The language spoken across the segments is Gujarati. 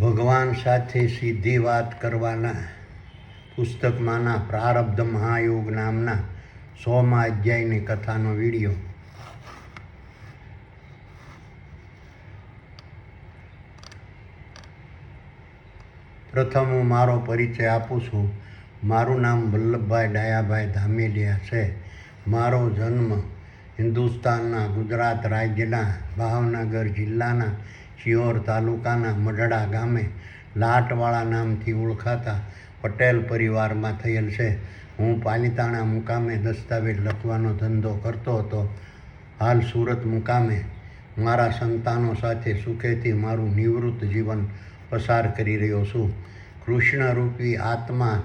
ભગવાન સાથે સીધી વાત કરવાના પુસ્તકમાંના પ્રારબ્ધ મહાયોગ નામના 100મા અધ્યાયની કથાનો વિડીયો. પ્રથમ હું મારો પરિચય આપું છું. મારું નામ વલ્લભભાઈ ડાયાભાઈ ધામેલિયા છે. મારો જન્મ હિન્દુસ્તાનના ગુજરાત રાજ્યના ભાવનગર જિલ્લાના શિહોર તાલુકાના મઢડા ગામે લાટવાળા નામથી ઓળખાતા પટેલ પરિવારમાં થયેલ છે. હું પાલિતાણા મુકામે દસ્તાવેજ લખવાનો ધંધો કરતો હતો. હાલ સુરત મુકામે મારા સંતાનો સાથે સુખેથી મારું નિવૃત્ત જીવન પસાર કરી રહ્યો છું. કૃષ્ણરૂપી આત્મા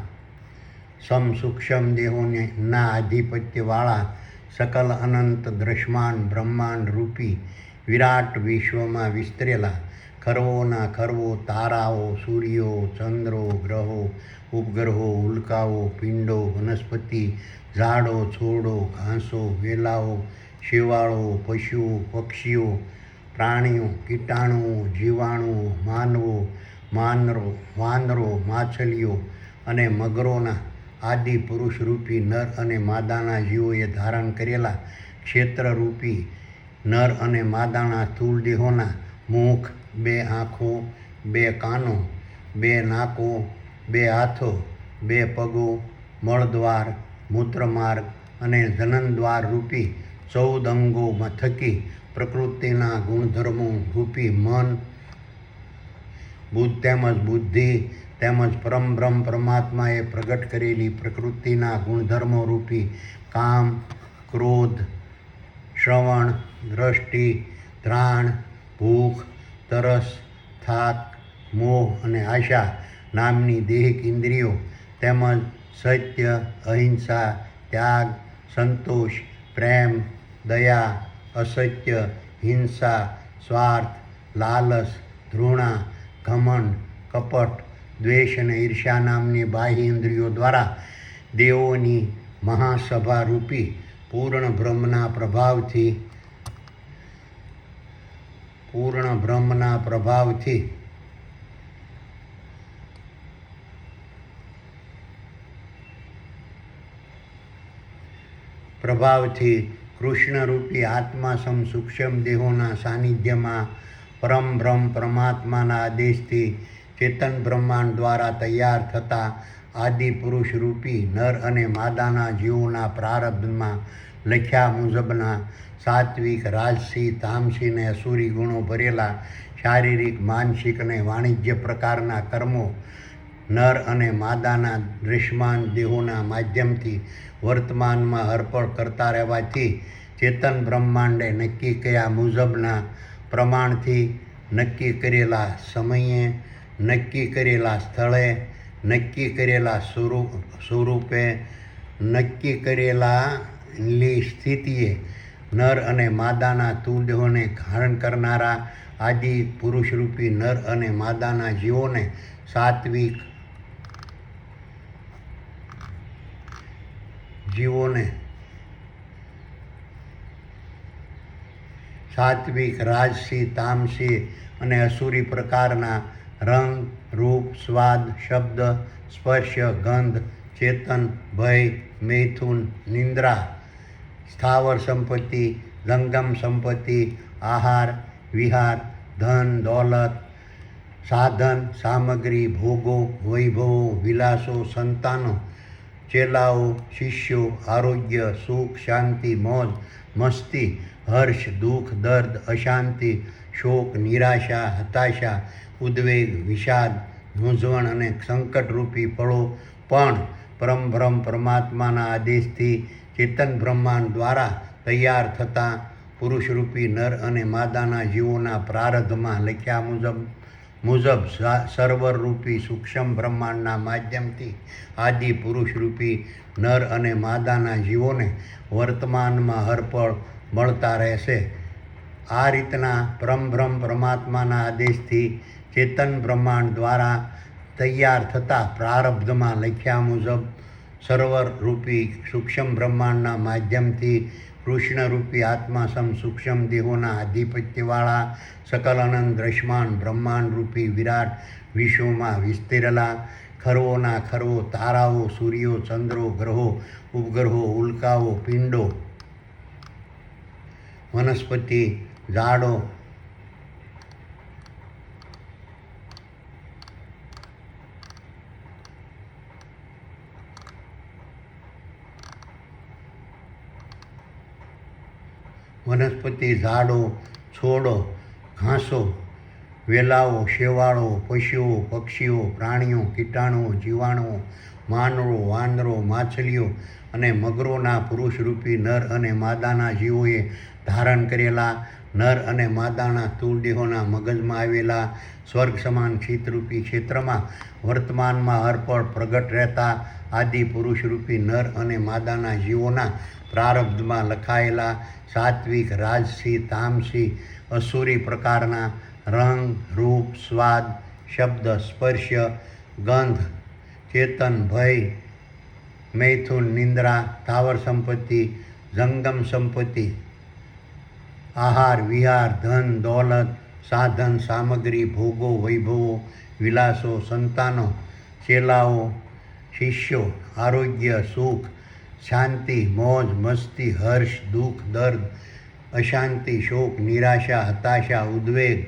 સૂક્ષ્મ દેહોના આધિપત્યવાળા સકલ અનંત દ્રશ્યમાન બ્રહ્માંડ રૂપી વિરાટ વિશ્વમાં વિસ્તરેલા ખરવોના ખરવો તારાઓ, સૂર્યો, ચંદ્રો, ગ્રહો, ઉપગ્રહો, ઉલ્કાઓ, પિંડો, વનસ્પતિ, ઝાડો, છોડો, ઘાસો, વેલાઓ, શેવાળો, પશુઓ, પક્ષીઓ, પ્રાણીઓ, કીટાણુઓ, જીવાણુઓ, માનવો, વાનરો, માછલીઓ અને મગરોના આદિ પુરુષરૂપી નર અને માદાના જીવોએ ધારણ કરેલા ક્ષેત્રરૂપી નર અને માદાના સ્થૂળ દેહોના મુખ, 2 આંખો, 2 કાનો, 2 નાકો, 2 હાથો, 2 પગો, મળદ્વાર, મૂત્રમાર્ગ અને જનનદ્વાર રૂપી 14 અંગો થકી પ્રકૃતિના ગુણધર્મો રૂપી મન, બુદ્ધિ તેમજ પરમબ્રહ્મ પરમાત્માએ પ્રગટ કરેલી પ્રકૃતિના ગુણધર્મો રૂપી કામ, ક્રોધ, શ્રવણ, દ્રષ્ટિ, ઘ્રાણ, ભૂખ, તરસ, થાક, મોહ અને આશા નામની દેહિક ઇન્દ્રિયો તેમજ સત્ય, અહિંસા, ત્યાગ, સંતોષ, પ્રેમ, દયા, અસત્ય, હિંસા, સ્વાર્થ, લાલચ, ધૃણા, ઘમંડ, કપટ, દ્વેષ અને ઈર્ષ્યા નામની બાહ્ય ઇન્દ્રિયો દ્વારા દેવોની મહાસભા રૂપી પૂર્ણ બ્રહ્મના પ્રભાવથી કૃષ્ણરૂપી આત્મા સૂક્ષ્મ દેહોના સાનિધ્યમાં પરમબ્રહ્મ પરમાત્માના આદેશથી ચેતન બ્રહ્માંડ દ્વારા તૈયાર થતા આદિ પુરુષ રૂપી નર અને માદાના જીવોના પ્રારબ્ધમાં લખ્યા મુજબના સાત્વિક, રાજસી, તામસી અને અસુરી ગુણો ભરેલા શારીરિક, માનસિક અને વાણિજ્ય પ્રકારના કર્મો નર અને માદાના દૃશ્યમાન દેહોના માધ્યમથી વર્તમાનમાં અર્પણ કરતા રહેવાથી ચેતન બ્રહ્માંડે નક્કી કર્યા મુજબના પ્રમાણથી નક્કી કરેલા સમયે, નક્કી કરેલા સ્થળે, નક્કી કરેલા સ્વરૂપે, નક્કી કરેલી સ્થિતિએ નર અને માદાના તુલ્યોને ધારણ કરનારા આદિ પુરુષરૂપી નર અને માદાના જીવોને સાત્વિક, રાજસી, તામસી અને અસુરી પ્રકારના રંગ, રૂપ, સ્વાદ, શબ્દ, સ્પર્શ, ગંધ, ચેતન, ભય, મૈથુન, નિંદ્રા, સ્થાવર સંપત્તિ, જંગમ સંપત્તિ, આહાર, વિહાર, ધન, દોલત, સાધન, સામગ્રી, ભોગો, વૈભવો, વિલાસો, સંતાનો, ચેલાઓ, શિષ્યો, આરોગ્ય, સુખ, શાંતિ, મોજ, મસ્તી, હર્ષ, દુઃખ, દર્દ, અશાંતિ, શોક, નિરાશા, હતાશા, ઉદ્વેગ, વિષાદ, મૂંઝવણ અને સંકટરૂપી ફળો પણ પરમબ્રહ્મ પરમાત્માના આદેશથી ચેતન બ્રહ્માંડ દ્વારા તૈયાર થતા પુરુષરૂપી નર અને માદાના જીવોના પ્રારબ્ધમાં લખ્યા મુજબ સર્વરૂપી સૂક્ષ્મ બ્રહ્માંડના માધ્યમથી આદિ પુરુષરૂપી નર અને માદાના જીવોને વર્તમાનમાં અર્પણ મળતા રહેશે. આ રીતના પરમબ્રહ્મ પરમાત્માના આદેશથી ચેતન બ્રહ્માંડ દ્વારા તૈયાર થતા પ્રારબ્ધમાં લખ્યા મુજબ સર્વરૂપી સૂક્ષ્મ બ્રહ્માંડના માધ્યમથી કૃષ્ણરૂપી આત્મા સૂક્ષ્મ દેહોના આધિપત્યવાળા સકલ અનંત દ્રશ્યમાન બ્રહ્માંડરૂપી વિરાટ વિશ્વમાં વિસ્તરેલા ખરવોના ખરવો તારાઓ, સૂર્યો, ચંદ્રો, ગ્રહો, ઉપગ્રહો, ઉલ્કાઓ, પિંડો, વનસ્પતિ, ઝાડો, છોડો, ઘાસો, વેલાઓ, શેવાળો, પશુઓ, પક્ષીઓ, પ્રાણીઓ, કીટાણુઓ, જીવાણુઓ, માનવો, વાંદરો, માછલીઓ અને મગરોના પુરુષરૂપી નર અને માદાના જીવોએ ધારણ કરેલા નર અને માદાના સ્થૂળ દેહોના મગજમાં આવેલા સ્વર્ગ સમાન ચિત્તરૂપી ક્ષેત્રમાં વર્તમાનમાં હરપળ પ્રગટ રહેતા આદિ પુરુષરૂપી નર અને માદાના જીવોના પ્રારબ્ધમાં લખાયેલા સાત્વિક, રાજસી, તામસી, અસુરી પ્રકારના રંગ, રૂપ, સ્વાદ, શબ્દ, સ્પર્શ, ગંધ, ચેતન, ભય, મૈથુન, નિંદ્રા, સ્થાવર સંપત્તિ, જંગમ સંપત્તિ, આહાર, વિહાર, ધન, દોલત, સાધન, સામગ્રી, ભોગો, વૈભવો, વિલાસો, સંતાનો, ચેલાઓ, શિષ્યો, આરોગ્ય, સુખ, શાંતિ, મોજ, મસ્તી, હર્ષ, દુઃખ, દર્દ, અશાંતિ, શોક, નિરાશા, હતાશા, ઉદ્વેગ,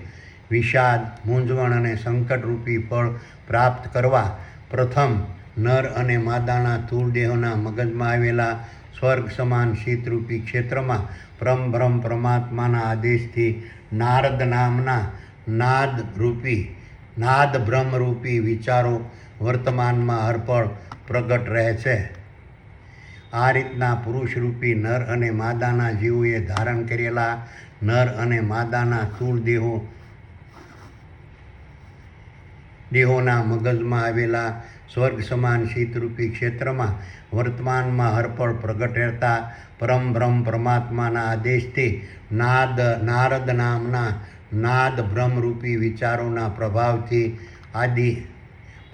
વિષાદ, મૂંઝવણ અને સંકટરૂપી ફળ પ્રાપ્ત કરવા પ્રથમ નર અને માદાના સ્થૂળ દેહોના મગજમાં આવેલા સ્વર્ગ સમાન શીતરૂપી ક્ષેત્રમાં પરમબ્રહ્મ પરમાત્માના આદેશથી નારદ નામના નાદ બ્રહ્મરૂપી વિચારો વર્તમાનમાં હરપળ પ્રગટ રહે છે. આ રીતના પુરુષરૂપી નર અને માદાના જીવોએ ધારણ કરેલા નર અને માદાના સ્થૂળ દેહોના મગજમાં આવેલા સ્વર્ગ સમાન શીતરૂપી ક્ષેત્રમાં વર્તમાનમાં હરપળ પ્રગટ રહેતા પરમબ્રહ્મ પરમાત્માના આદેશથી નારદ નામના નાદ બ્રહ્મરૂપી વિચારોના પ્રભાવથી આદિ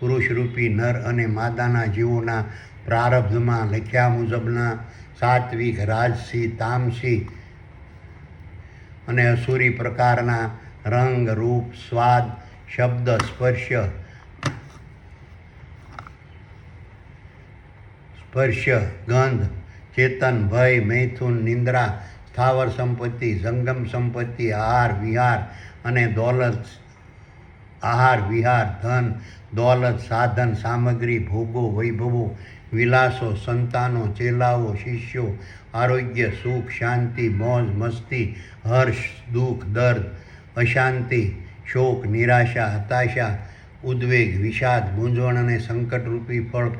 પુરુષરૂપી નર અને માદાના જીવોના પ્રારબ્ધમાં લખ્યા મુજબના સાત્વિક, રાજસી, તામસી અને અસુરી પ્રકારના રંગ, રૂપ, સ્વાદ, શબ્દ, સ્પર્શ, ગંધ, ચેતન, ભય, મૈથુન, નિંદ્રા, સ્થાવર સંપત્તિ, જંગમ સંપત્તિ, આહાર, વિહાર, ધન, દોલત, સાધન, સામગ્રી, ભોગો, વૈભવો, વિલાસો, સંતાનો, ચેલાઓ, શિષ્યો, આરોગ્ય, સુખ, શાંતિ, મોજ, મસ્તી, હર્ષ, દુઃખ, દર્દ, અશાંતિ, શોક, નિરાશા, હતાશા, ઉદ્વેગ, વિષાદ, મૂંઝવણ અને સંકટરૂપી ફળ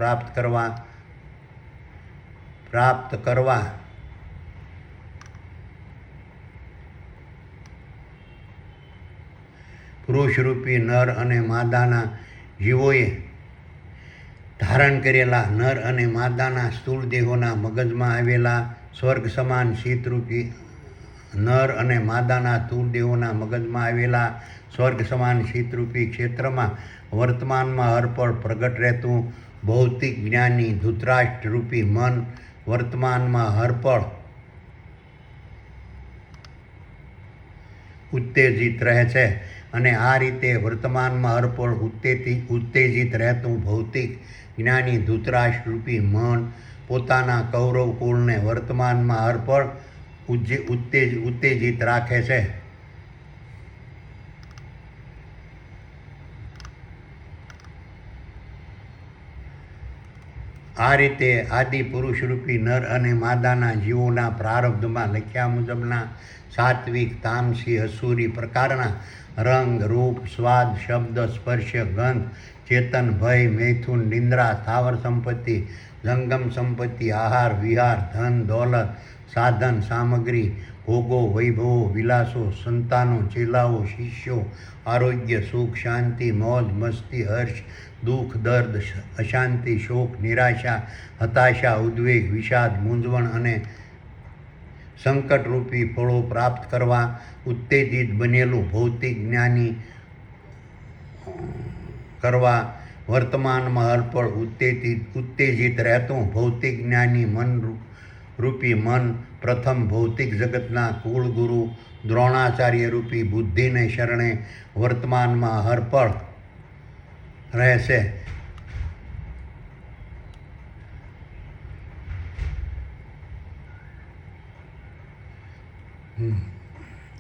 પ્રાપ્ત કરવા પુરુષરૂપી નર અને માદાના જીવોએ ધારણ કરેલા નર અને માદાના સ્થૂળ દેહોના મગજમાં આવેલા સ્વર્ગ સમાન શીતરૂપી ક્ષેત્રમાં વર્તમાનમાં હરપળ પ્રગટ રહેતું ભૌતિક જ્ઞાની ધૃતરાષ્ટ્રરૂપી મન વર્તમાનમાં હરપળ ઉત્તેજિત રહે છે અને આ રીતે વર્તમાનમાં હરપળ ઉત્તેજિત રહેતું ભૌતિક જ્ઞાની ધૃતરાષ્ટ્રરૂપી મન પોતાના કૌરવ કુળને વર્તમાનમાં હરપળ ઉત્તેજિત રાખે છે. આ રીતે આદિ પુરુષરૂપી નર અને માદાના જીવોના પ્રારબ્ધમાં લખ્યા મુજબના સાત્વિક, તામસી, અસુરી પ્રકારના રંગ, રૂપ, સ્વાદ, શબ્દ, સ્પર્શ, ગંધ, ચેતન, ભય, મૈથુન, નિંદ્રા, સ્થાવર સંપત્તિ, જંગમ સંપત્તિ, આહાર, વિહાર, ધન, દોલત, સાધન, સામગ્રી, ભોગો, વૈભવો, વિલાસો, સંતાનો, ચેલાઓ, શિષ્યો, આરોગ્ય, સુખ, શાંતિ, મોજ, મસ્તી, હર્ષ, દુઃખ, દર્દ, અશાંતિ, શોક, નિરાશા, હતાશા, ઉદ્વેગ, વિષાદ, મૂંઝવણ અને સંકટરૂપી ફળો પ્રાપ્ત કરવા ઉત્તેજિત બનેલું ભૌતિક જ્ઞાની કરવા વર્તમાનમાં હરપળ ઉત્તેજિત રહેતું ભૌતિક જ્ઞાની રૂપી મન પ્રથમ ભૌતિક જગતના કુળગુરુ દ્રોણાચાર્ય રૂપી બુદ્ધિને શરણે વર્તમાનમાં હરપળ રહેશે.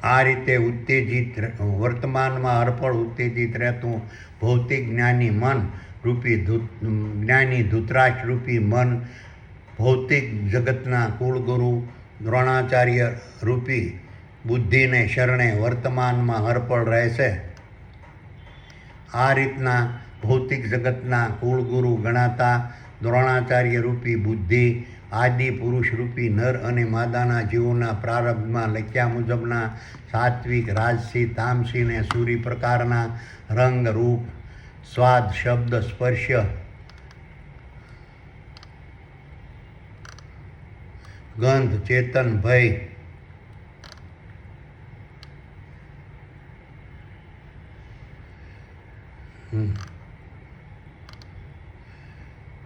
આ રીતે ઉત્તેજિત વર્તમાનમાં હરપળ ઉત્તેજિત રહેતું ભૌતિક જ્ઞાની મન રૂપી જ્ઞાની ધૃતરાષ્ટ્ર રૂપી મન ભૌતિક જગતના કુળગુરુ દ્રોણાચાર્ય રૂપી બુદ્ધિને શરણે વર્તમાનમાં હરપળ રહેશે. આ રીતના ભૌતિક જગતના કુળગુરુ ગણાતા દ્રોણાચાર્ય રૂપી બુદ્ધિ આદિ પુરુષ રૂપી નર અને માદાના જીવોના પ્રારબ્ધમાં લખ્યા મુજબના સાત્વિક રાજસી તામસી ને સૂરી પ્રકારના રંગ રૂપ સ્વાદ શબ્દ સ્પર્શ ગંધ ચેતન ભય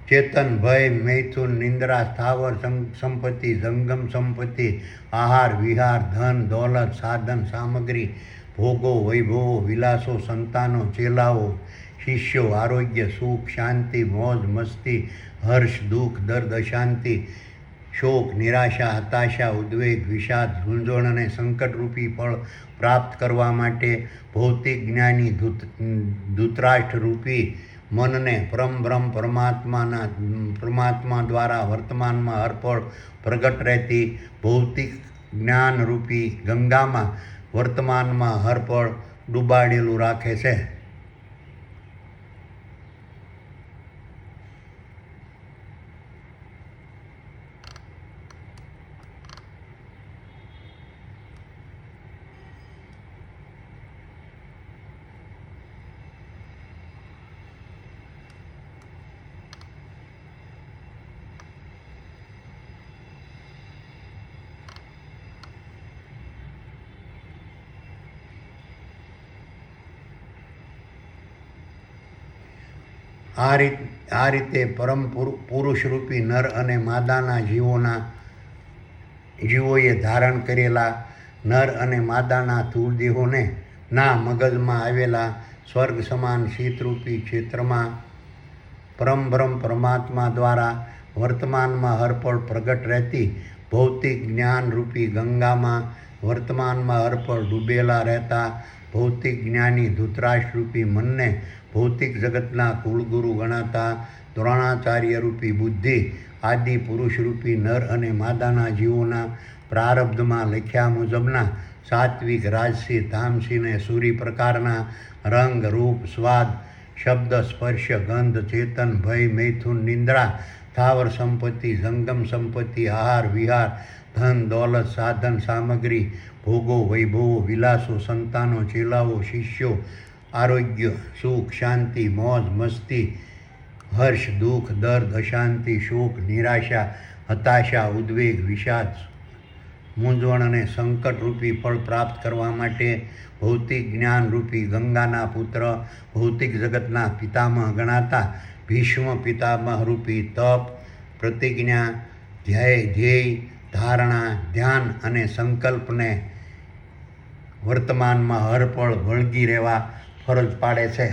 ચેતન ભય મૈથુન નિંદ્રા સ્થાવર સંપત્તિ જંગમ સંપત્તિ આહાર વિહાર ધન દોલત સાધન સામગ્રી ભોગો વૈભવો વિલાસો સંતાનો ચેલાઓ શિષ્યો આરોગ્ય સુખ શાંતિ મોજ મસ્તી હર્ષ દુઃખ દર્દ અશાંતિ શોક નિરાશા હતાશા ઉદ્વેગ વિષાદ ઝૂંઝવણ અને સંકટરૂપી ફળ પ્રાપ્ત કરવા માટે ભૌતિક જ્ઞાની ધૃતરાષ્ટ્ર રૂપી મનને પરમબ્રહ્મ પરમાત્મા દ્વારા વર્તમાનમાં હરપળ પ્રગટ રહેતી ભૌતિક જ્ઞાનરૂપી ગંગામાં વર્તમાનમાં હરપળ ડૂબાડેલું રાખે છે. આ રીતે પરમ પુરુષરૂપી નર અને માદાના જીવોએ ધારણ કરેલા નર અને માદાના સ્થૂળ દેહોને ના મગજમાં આવેલા સ્વર્ગ સમાન શીતરૂપી ક્ષેત્રમાં પરમબ્રહ્મ પરમાત્મા દ્વારા વર્તમાનમાં હરપળ પ્રગટ રહેતી ભૌતિક જ્ઞાનરૂપી ગંગામાં વર્તમાનમાં હરપળ ડૂબેલા રહેતા ભૌતિક જ્ઞાની ધૃતરાષ્ટ્રરૂપી મનને ભૌતિક જગતના કુળગુરુ ગણાતા દ્રોણાચાર્ય રૂપી બુદ્ધિ આદિ પુરુષરૂપી નર અને માદાના જીવોના પ્રારબ્ધમાં લખ્યા મુજબના સાત્વિક રાજસી તામસી ને સૂરી પ્રકારના રંગ રૂપ સ્વાદ શબ્દ સ્પર્શ ગંધ ચેતન ભય મૈથુન નિંદ્રા સ્થાવર સંપત્તિ જંગમ સંપત્તિ આહાર વિહાર ધન દોલત સાધન સામગ્રી ભોગો વૈભવો વિલાસો સંતાનો ચેલાઓ શિષ્યો આરોગ્ય સુખ શાંતિ મોજ મસ્તી હર્ષ દુઃખ દર્દ અશાંતિ શોક નિરાશા હતાશા ઉદ્વેગ વિષાદ મૂંઝવણ અને સંકટરૂપી ફળ પ્રાપ્ત કરવા માટે ભૌતિક જ્ઞાનરૂપી ગંગાના પુત્ર ભૌતિક જગતના પિતામહ ગણાતા ભીષ્મ પિતામહરૂપી તપ પ્રતિજ્ઞા ધ્યેય ધારણા ધ્યાન અને સંકલ્પને વર્તમાનમાં હરપળ વળગી રહેવા ફરજ પાડે છે.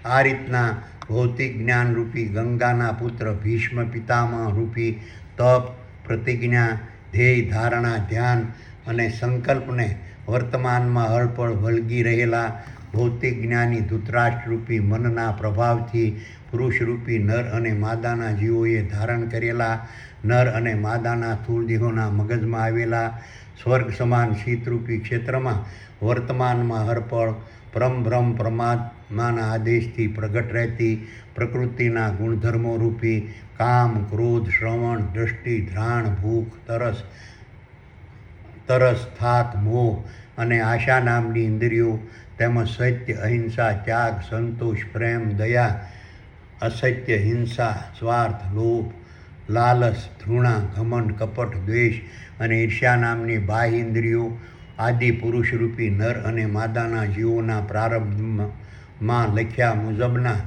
આ રીતના ભૌતિક જ્ઞાનરૂપી ગંગાના પુત્ર ભીષ્મ પિતામહ રૂપી તપ પ્રતિજ્ઞા ધ્યેય ધારણા ધ્યાન અને સંકલ્પને વર્તમાનમાં હરપળ વળગી રહેલા ભૌતિક જ્ઞાની ધૃતરાષ્ટ્રરૂપી મનના પ્રભાવથી પુરુષરૂપી નર અને માદાના જીવોએ ધારણ કરેલા નર અને માદાના સ્થૂળ દેહોના મગજમાં આવેલા સ્વર્ગ સમાન શીતરૂપી ક્ષેત્રમાં વર્તમાનમાં હરપળ પરમબ્રહ્મ પરમાત્માના આદેશથી પ્રગટ રહેતી પ્રકૃતિના ગુણધર્મો રૂપી કામ ક્રોધ શ્રવણ દ્રષ્ટિ ધ્રાણ ભૂખ તરસ થાક મોહ અને આશા નામની ઇન્દ્રિયો તેમજ સત્ય અહિંસા ત્યાગ સંતોષ પ્રેમ દયા અસત્ય હિંસા સ્વાર્થ લોભ લાલચ ધૃણા ઘમંડ કપટ દ્વેષ અને ઈર્ષ્યા નામની બાહ્ય ઇન્દ્રિયો આદિ પુરુષરૂપી નર અને માદાના જીવોના પ્રારબ્ધમાં લખ્યા મુજબના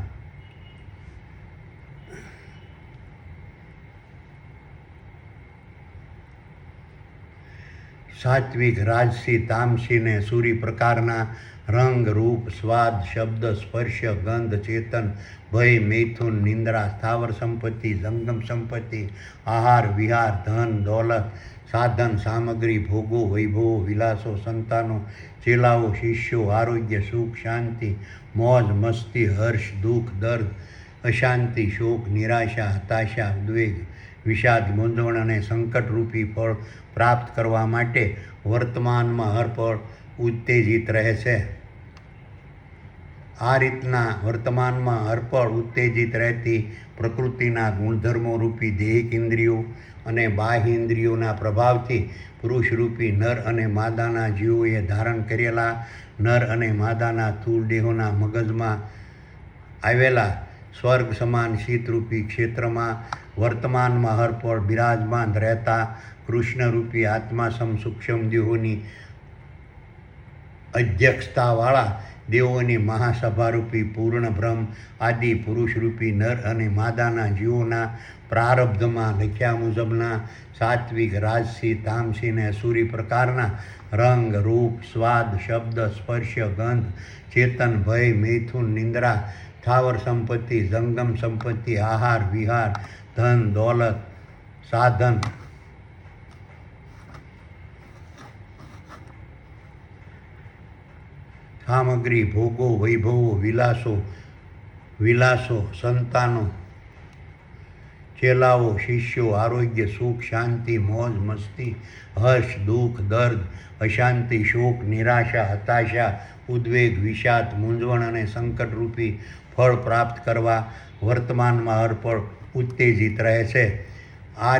સાત્વિક રાજસી તામસી ને સૂરી પ્રકારના રંગ રૂપ સ્વાદ શબ્દ સ્પર્શ ગંધ ચેતન ભય મૈથુન નિંદ્રા સ્થાવર સંપત્તિ જંગમ સંપત્તિ આહાર વિહાર ધન દોલત સાધન સામગ્રી ભોગો વૈભવો વિલાસો સંતાનો ચેલાઓ શિષ્યો આરોગ્ય સુખ શાંતિ મોજ મસ્તી હર્ષ દુઃખ દર્દ અશાંતિ શોક નિરાશા હતાશા ઉદ્વેગ વિષાદ મૂંઝવણ અને સંકટરૂપી ફળ પ્રાપ્ત કરવા માટે વર્તમાનમાં હર પળ ઉત્તેજિત રહે છે. આ રીતના વર્તમાનમાં હરપળ ઉત્તેજિત રહેતી પ્રકૃતિના ગુણધર્મો રૂપી દેહિક ઇન્દ્રિયો અને બાહ્ય ઇન્દ્રિયોના પ્રભાવથી પુરુષરૂપી નર અને માદાના જીવોએ ધારણ કરેલા નર અને માદાના સ્થૂળ દેહોના મગજમાં આવેલા સ્વર્ગ સમાન શીતરૂપી ક્ષેત્રમાં વર્તમાનમાં હરપળ બિરાજમાન રહેતા કૃષ્ણરૂપી આત્માસમ સૂક્ષ્મ દેહોની અધ્યક્ષતાવાળા દેવોની મહાસભારૂપી પૂર્ણ બ્રહ્મ આદિ પુરુષરૂપી નર અને માદાના જીવોના પ્રારબ્ધમાં લખ્યા મુજબના સાત્વિક રાજસી તામસી ને અસુરી પ્રકારના રંગ રૂપ સ્વાદ શબ્દ સ્પર્શ ગંધ ચેતન ભય મૈથુન નિંદ્રા સ્થાવર સંપત્તિ જંગમ સંપત્તિ આહાર વિહાર ધન દોલત સાધન સામગ્રી ભોગો વૈભવો વિલાસો સંતાનો ચેલાઓ શિષ્યો આરોગ્ય સુખ શાંતિ મોજ મસ્તી હર્ષ દુઃખ દર્દ અશાંતિ શોક નિરાશા હતાશા ઉદ્વેગ વિષાદ મૂંઝવણ અને સંકટરૂપી ફળ પ્રાપ્ત કરવા વર્તમાનમાં હરપળ ઉત્તેજિત રહે છે. આ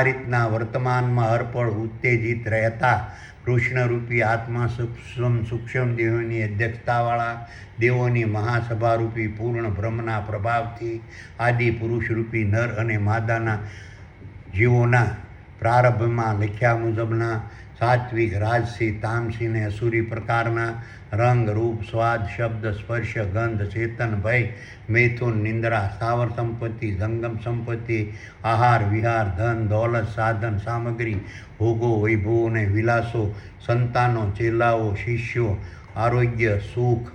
રીતના વર્તમાનમાં હરપળ ઉત્તેજિત રહેતા કૃષ્ણરૂપી આત્મા સૂક્ષ્મ દેહોની અધ્યક્ષતાવાળા દેવોની મહાસભારૂપી પૂર્ણ બ્રહ્મના પ્રભાવથી આદિ પુરુષરૂપી નર અને માદાના જીવોના પ્રારંભમાં લખ્યા મુજબના સાત્વિક રાજસી તામસી ને અસુરી પ્રકારના રંગ રૂપ સ્વાદ શબ્દ સ્પર્શ ગંધ ચેતન ભય મૈથુન નિંદ્રા સ્થાવર સંપત્તિ જંગમ સંપત્તિ આહાર વિહાર ધન દોલત સાધન સામગ્રી ભોગો વૈભવો અને વિલાસો સંતાનો ચેલાઓ શિષ્યો આરોગ્ય સુખ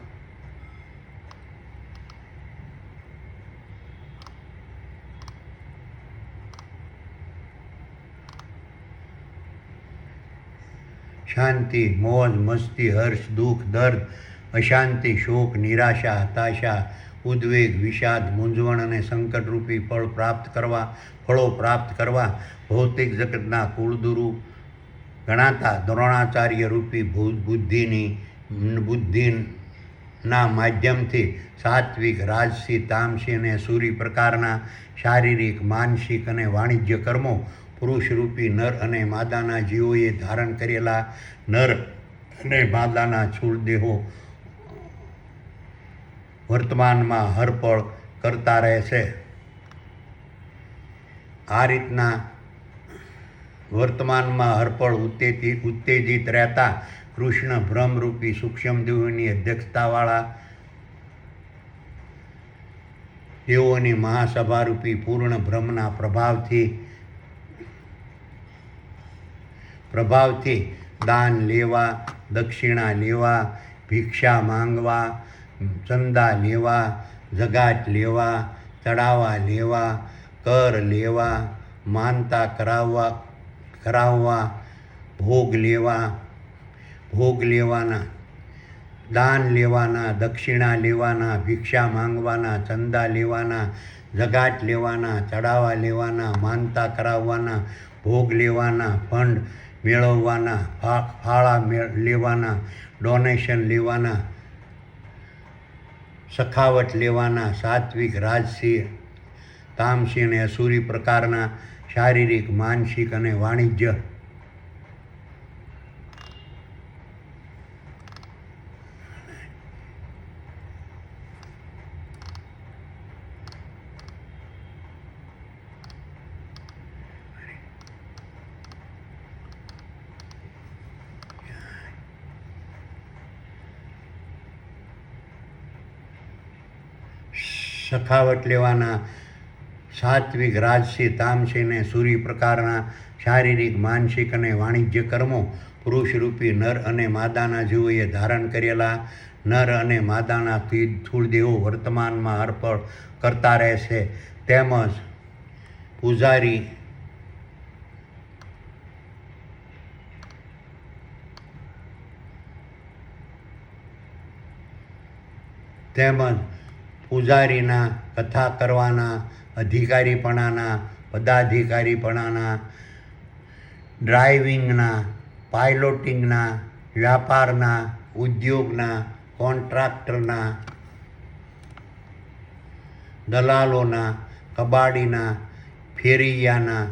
શાંતિ મોજ મસ્તી હર્ષ દુઃખ દર્દ અશાંતિ શોક નિરાશા હતાશા ઉદ્વેગ વિષાદ મૂંઝવણ અને સંકટરૂપી ફળો પ્રાપ્ત કરવા ભૌતિક જગતના કુળગુરુ ગણાતા દ્રોણાચાર્ય રૂપી બુદ્ધિના માધ્યમથી સાત્વિક રાજસી તામસી અને સૂરી પ્રકારના શારીરિક માનસિક અને વાણિજ્ય કર્મો પુરુષરૂપી નર અને માદાના જીવોએ ધારણ કરેલા નર અને માદાના સ્થૂળ દેહો વર્તમાનમાં હરપળ કરતા રહે છે. આ રીતના વર્તમાનમાં હરપળ ઉત્તેજિત રહેતા કૃષ્ણ બ્રહ્મરૂપી સૂક્ષ્મ દેહોની અધ્યક્ષતાવાળા દેવોની મહાસભારૂપી પૂર્ણ બ્રહ્મના પ્રભાવથી દાન લેવા દક્ષિણા લેવા ભિક્ષા માંગવા ચંદા લેવા જગાટ લેવા ચડાવા લેવા કર લેવા માનતા કરાવવા ભોગ લેવાના દાન લેવાના દક્ષિણા લેવાના ભિક્ષા માંગવાના ચંદા લેવાના જગાટ લેવાના ચડાવા લેવાના માનતા કરાવવાના ભોગ લેવાના ફંડ મેળવવાના ફાળા લેવાના ડોનેશન લેવાના સખાવટ લેવાના સાત્વિક રાજસી તામસી અને અસુરી પ્રકારના શારીરિક માનસિક અને વાણિજ્ય સખાવટ લેવાના સાત્વિક રાજસી તામસી અને સૂરી પ્રકારના શારીરિક, માનસિક અને વાણિજ્ય કર્મો પુરુષરૂપી નર અને માદાના જીવોએ ધારણ કરેલા નર અને માદાના સ્થૂળ દેહો વર્તમાનમાં અર્પણ કરતા રહેશે. તેમજ પૂજારી પૂજારીના, કથા કરવાના, અધિકારીપણાના, પદાધિકારીપણાના, ડ્રાઇવિંગના, પાયલોટિંગના, વ્યાપારના, ઉદ્યોગના, કોન્ટ્રાક્ટરના, દલાલોના, કબાડીના, ફેરિયાના,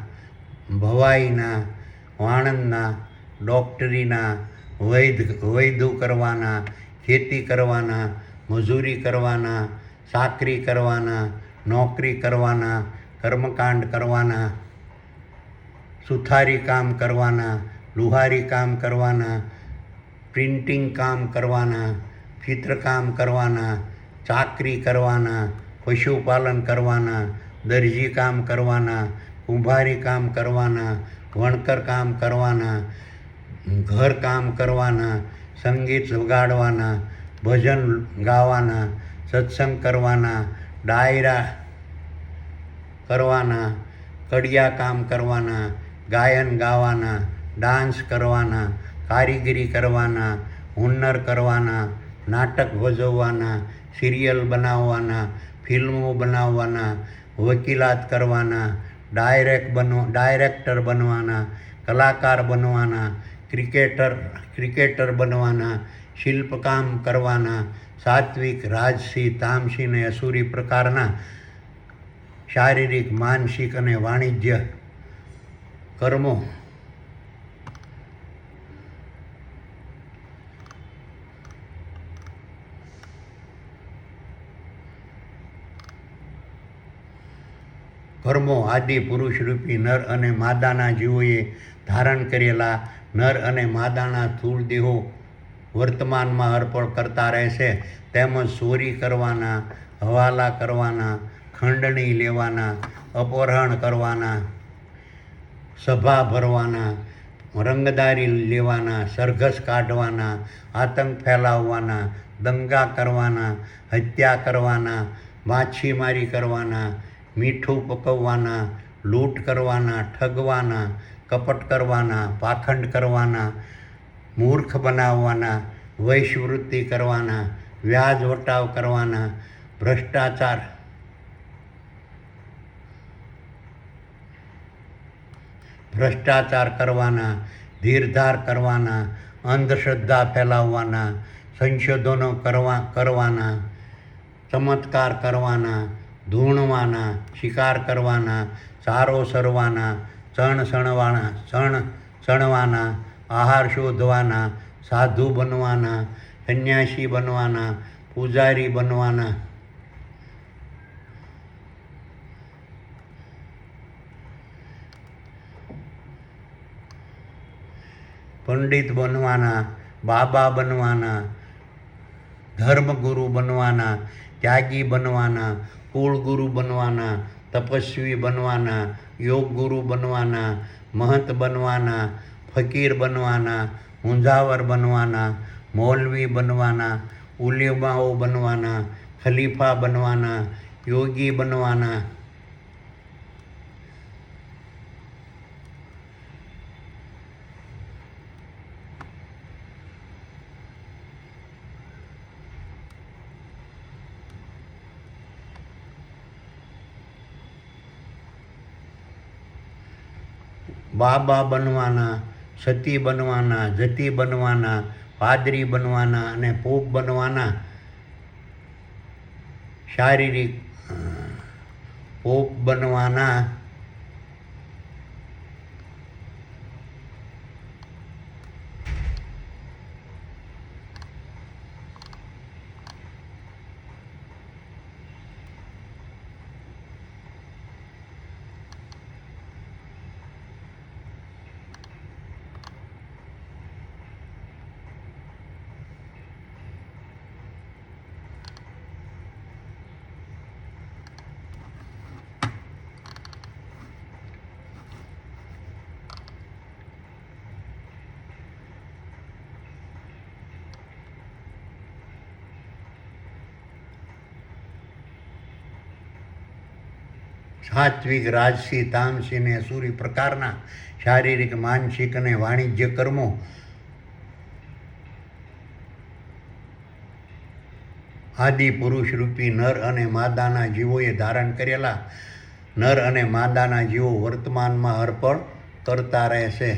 ભવાઈના, વાણંદના, ડોક્ટરીના, વૈદ્ય કરવાના, ખેતી કરવાના, મજૂરી કરવાના, ચાકરી કરવાના, નોકરી કરવાના, કર્મકાંડ કરવાના, સુથારી કામ કરવાના, લુહારી કામ કરવાના, પ્રિન્ટિંગ કામ કરવાના, ચિત્રકામ કરવાના, ચાકરી કરવાના, પશુપાલન કરવાના, દરજી કામ કરવાના, કુંભારી કામ કરવાના, વણકર કામ કરવાના, ઘર કામ કરવાના, સંગીત વગાડવાના, ભજન ગાવાના, સત્સંગ કરવાના, ડાયરા કરવાના, કડિયા કામ કરવાના, ગાયન ગાવાના, ડાન્સ કરવાના, કારીગરી કરવાના, હુન્નર કરવાના, નાટક ભજવવાના, સિરિયલ બનાવવાના, ફિલ્મો બનાવવાના, વકીલાત કરવાના, ડાયરેક્ટર બનવાના, કલાકાર બનવાના, ક્રિકેટર બનવાના, શિલ્પકામ કરવાના, સાત્વિક, રાજસી, તામસી અને અસુરી પ્રકારના શારીરિક, માનસિક અને વાણિજ્ય કર્મો આદિ પુરુષરૂપી નર અને માદાના જીવોએ ધારણ કરેલા નર અને માદાના સ્થૂળ દેહો વર્તમાનમાં અર્પણ કરતા રહેશે. તેમજ ચોરી કરવાના, હવાલા કરવાના, ખંડણી લેવાના, અપહરણ કરવાના, સભા ભરવાના, રંગદારી લેવાના, સરઘસ કાઢવાના, આતંક ફેલાવવાના, દંગા કરવાના, હત્યા કરવાના, માછીમારી કરવાના, મીઠું પકવવાના, લૂંટ કરવાના, ઠગવાના, કપટ કરવાના, પાખંડ કરવાના, મૂર્ખ બનાવવાના, વૈશ્યવૃત્તિ કરવાના, વ્યાજ વટાવ કરવાના, ભ્રષ્ટાચાર કરવાના, ધીરધાર કરવાના, અંધશ્રદ્ધા ફેલાવવાના, સંશોધનો કરવાના, ચમત્કાર કરવાના, ધૂણવાના, શિકાર કરવાના, ચારો સરવાના, ચણવાના, આહાર શોધવાના, સાધુ બનવાના, સંન્યાસી બનવાના, પૂજારી બનવાના, પંડિત બનવાના, બાબા બનવાના, ધર્મગુરુ બનવાના, ત્યાગી બનવાના, કુળગુરુ બનવાના, તપસ્વી બનવાના, યોગગુરુ બનવાના, મહંત બનવાના, ફકીર બનવાના, મુંજાવર બનવાના, મૌલવી બનવાના, ઉલેમાઓ બનવાના, ખલીફા બનવાના, યોગી બનવાના, બાબા બનવાના, સતી બનવાના, જતી બનવાના, પાદરી બનવાના અને પોપ બનવાના, શારીરિક પોપ બનવાના, સાત્વિક રાજસી તામસી અને અસુરી પ્રકારના શારીરિક માનસિક અને વાણિજ્ય કર્મો આદિ પુરુષ રૂપી નર અને માદાના જીવોએ ધારણ કરેલા નર અને માદાના જીવો વર્તમાનમાં અર્પણ કરતા રહેશે.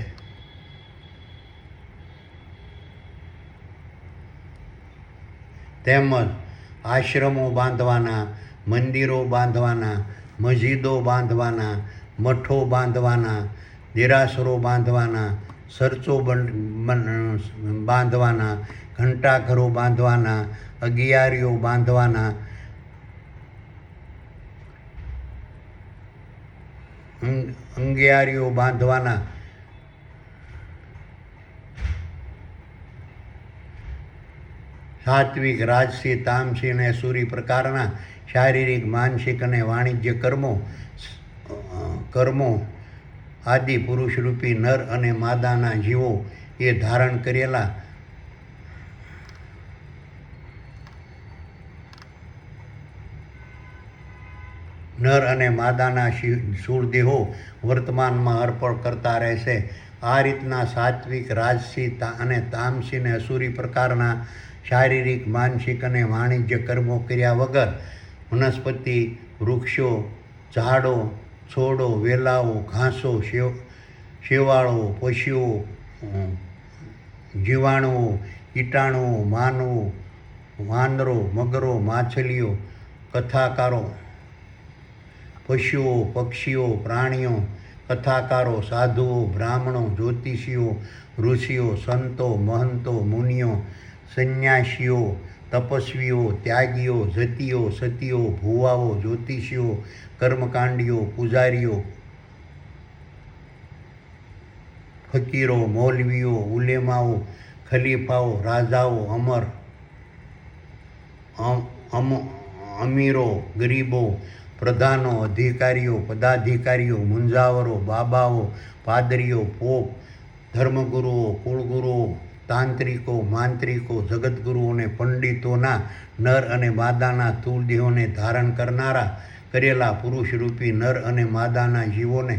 તેમજ આશ્રમો બાંધવાના, મંદિરો બાંધવાના, મસ્જિદો બાંધવાના, મઠો બાંધવાના, દેરાસરો બાંધવાના, ચર્ચો બાંધવાના, ઘંટાઘરો બાંધવાના, અગિયારીઓ બાંધવાના, અંગિયારીઓ બાંધવાના, સાત્વિક રાજસી તામસી અને અસુરી પ્રકારના શારીરિક માનસિક અને વાણિજ્ય કર્મો આદિ પુરુષ રૂપી નર અને માદાના જીવો એ ધારણ કરેલા નર અને માદાના શૂળદેહો વર્તમાનમાં અર્પણ કરતા રહેશે. આ રીતના સાત્વિક રાજસી અને તામસી અને અસુરી પ્રકારના શારીરિક માનસિક અને વાણિજ્ય કર્મો કર્યા વગર વનસ્પતિ, વૃક્ષો, ઝાડો, છોડો, વેલાઓ, ઘાસો, શેવાળો, પશુઓ, જીવાણુઓ, કીટાણુઓ, માનવો, વાંદરો, મગરો, માછલીઓ, કથાકારો, પશુઓ, પક્ષીઓ, પ્રાણીઓ, કથાકારો, સાધુઓ, બ્રાહ્મણો, જ્યોતિષીઓ, ઋષિઓ, સંતો, મહંતો, મુનિઓ, સંન્યાસીઓ, તપસ્વીઓ, ત્યાગીઓ, જતીઓ, સતીઓ, ભુવાઓ, જ્યોતિષીઓ, કર્મકાંડીઓ, પૂજારીઓ, ફકીરો, મૌલવીઓ, ઉલેમાઓ, ખલીફાઓ, રાજાઓ, અમીરો, ગરીબો, પ્રધાનો, અધિકારીઓ, પદાધિકારીઓ, મુંજાવરો, બાબાઓ, પાદરીઓ, પોપ, ધર્મગુરુઓ, કુળગુરુઓ, તાંત્રિકો, માંત્રિકો, જગતગુરુઓ અને પંડિતોના નર અને માદાના સ્થૂળ દેહોને ધારણ કરેલા પુરુષરૂપી નર અને માદાના જીવોને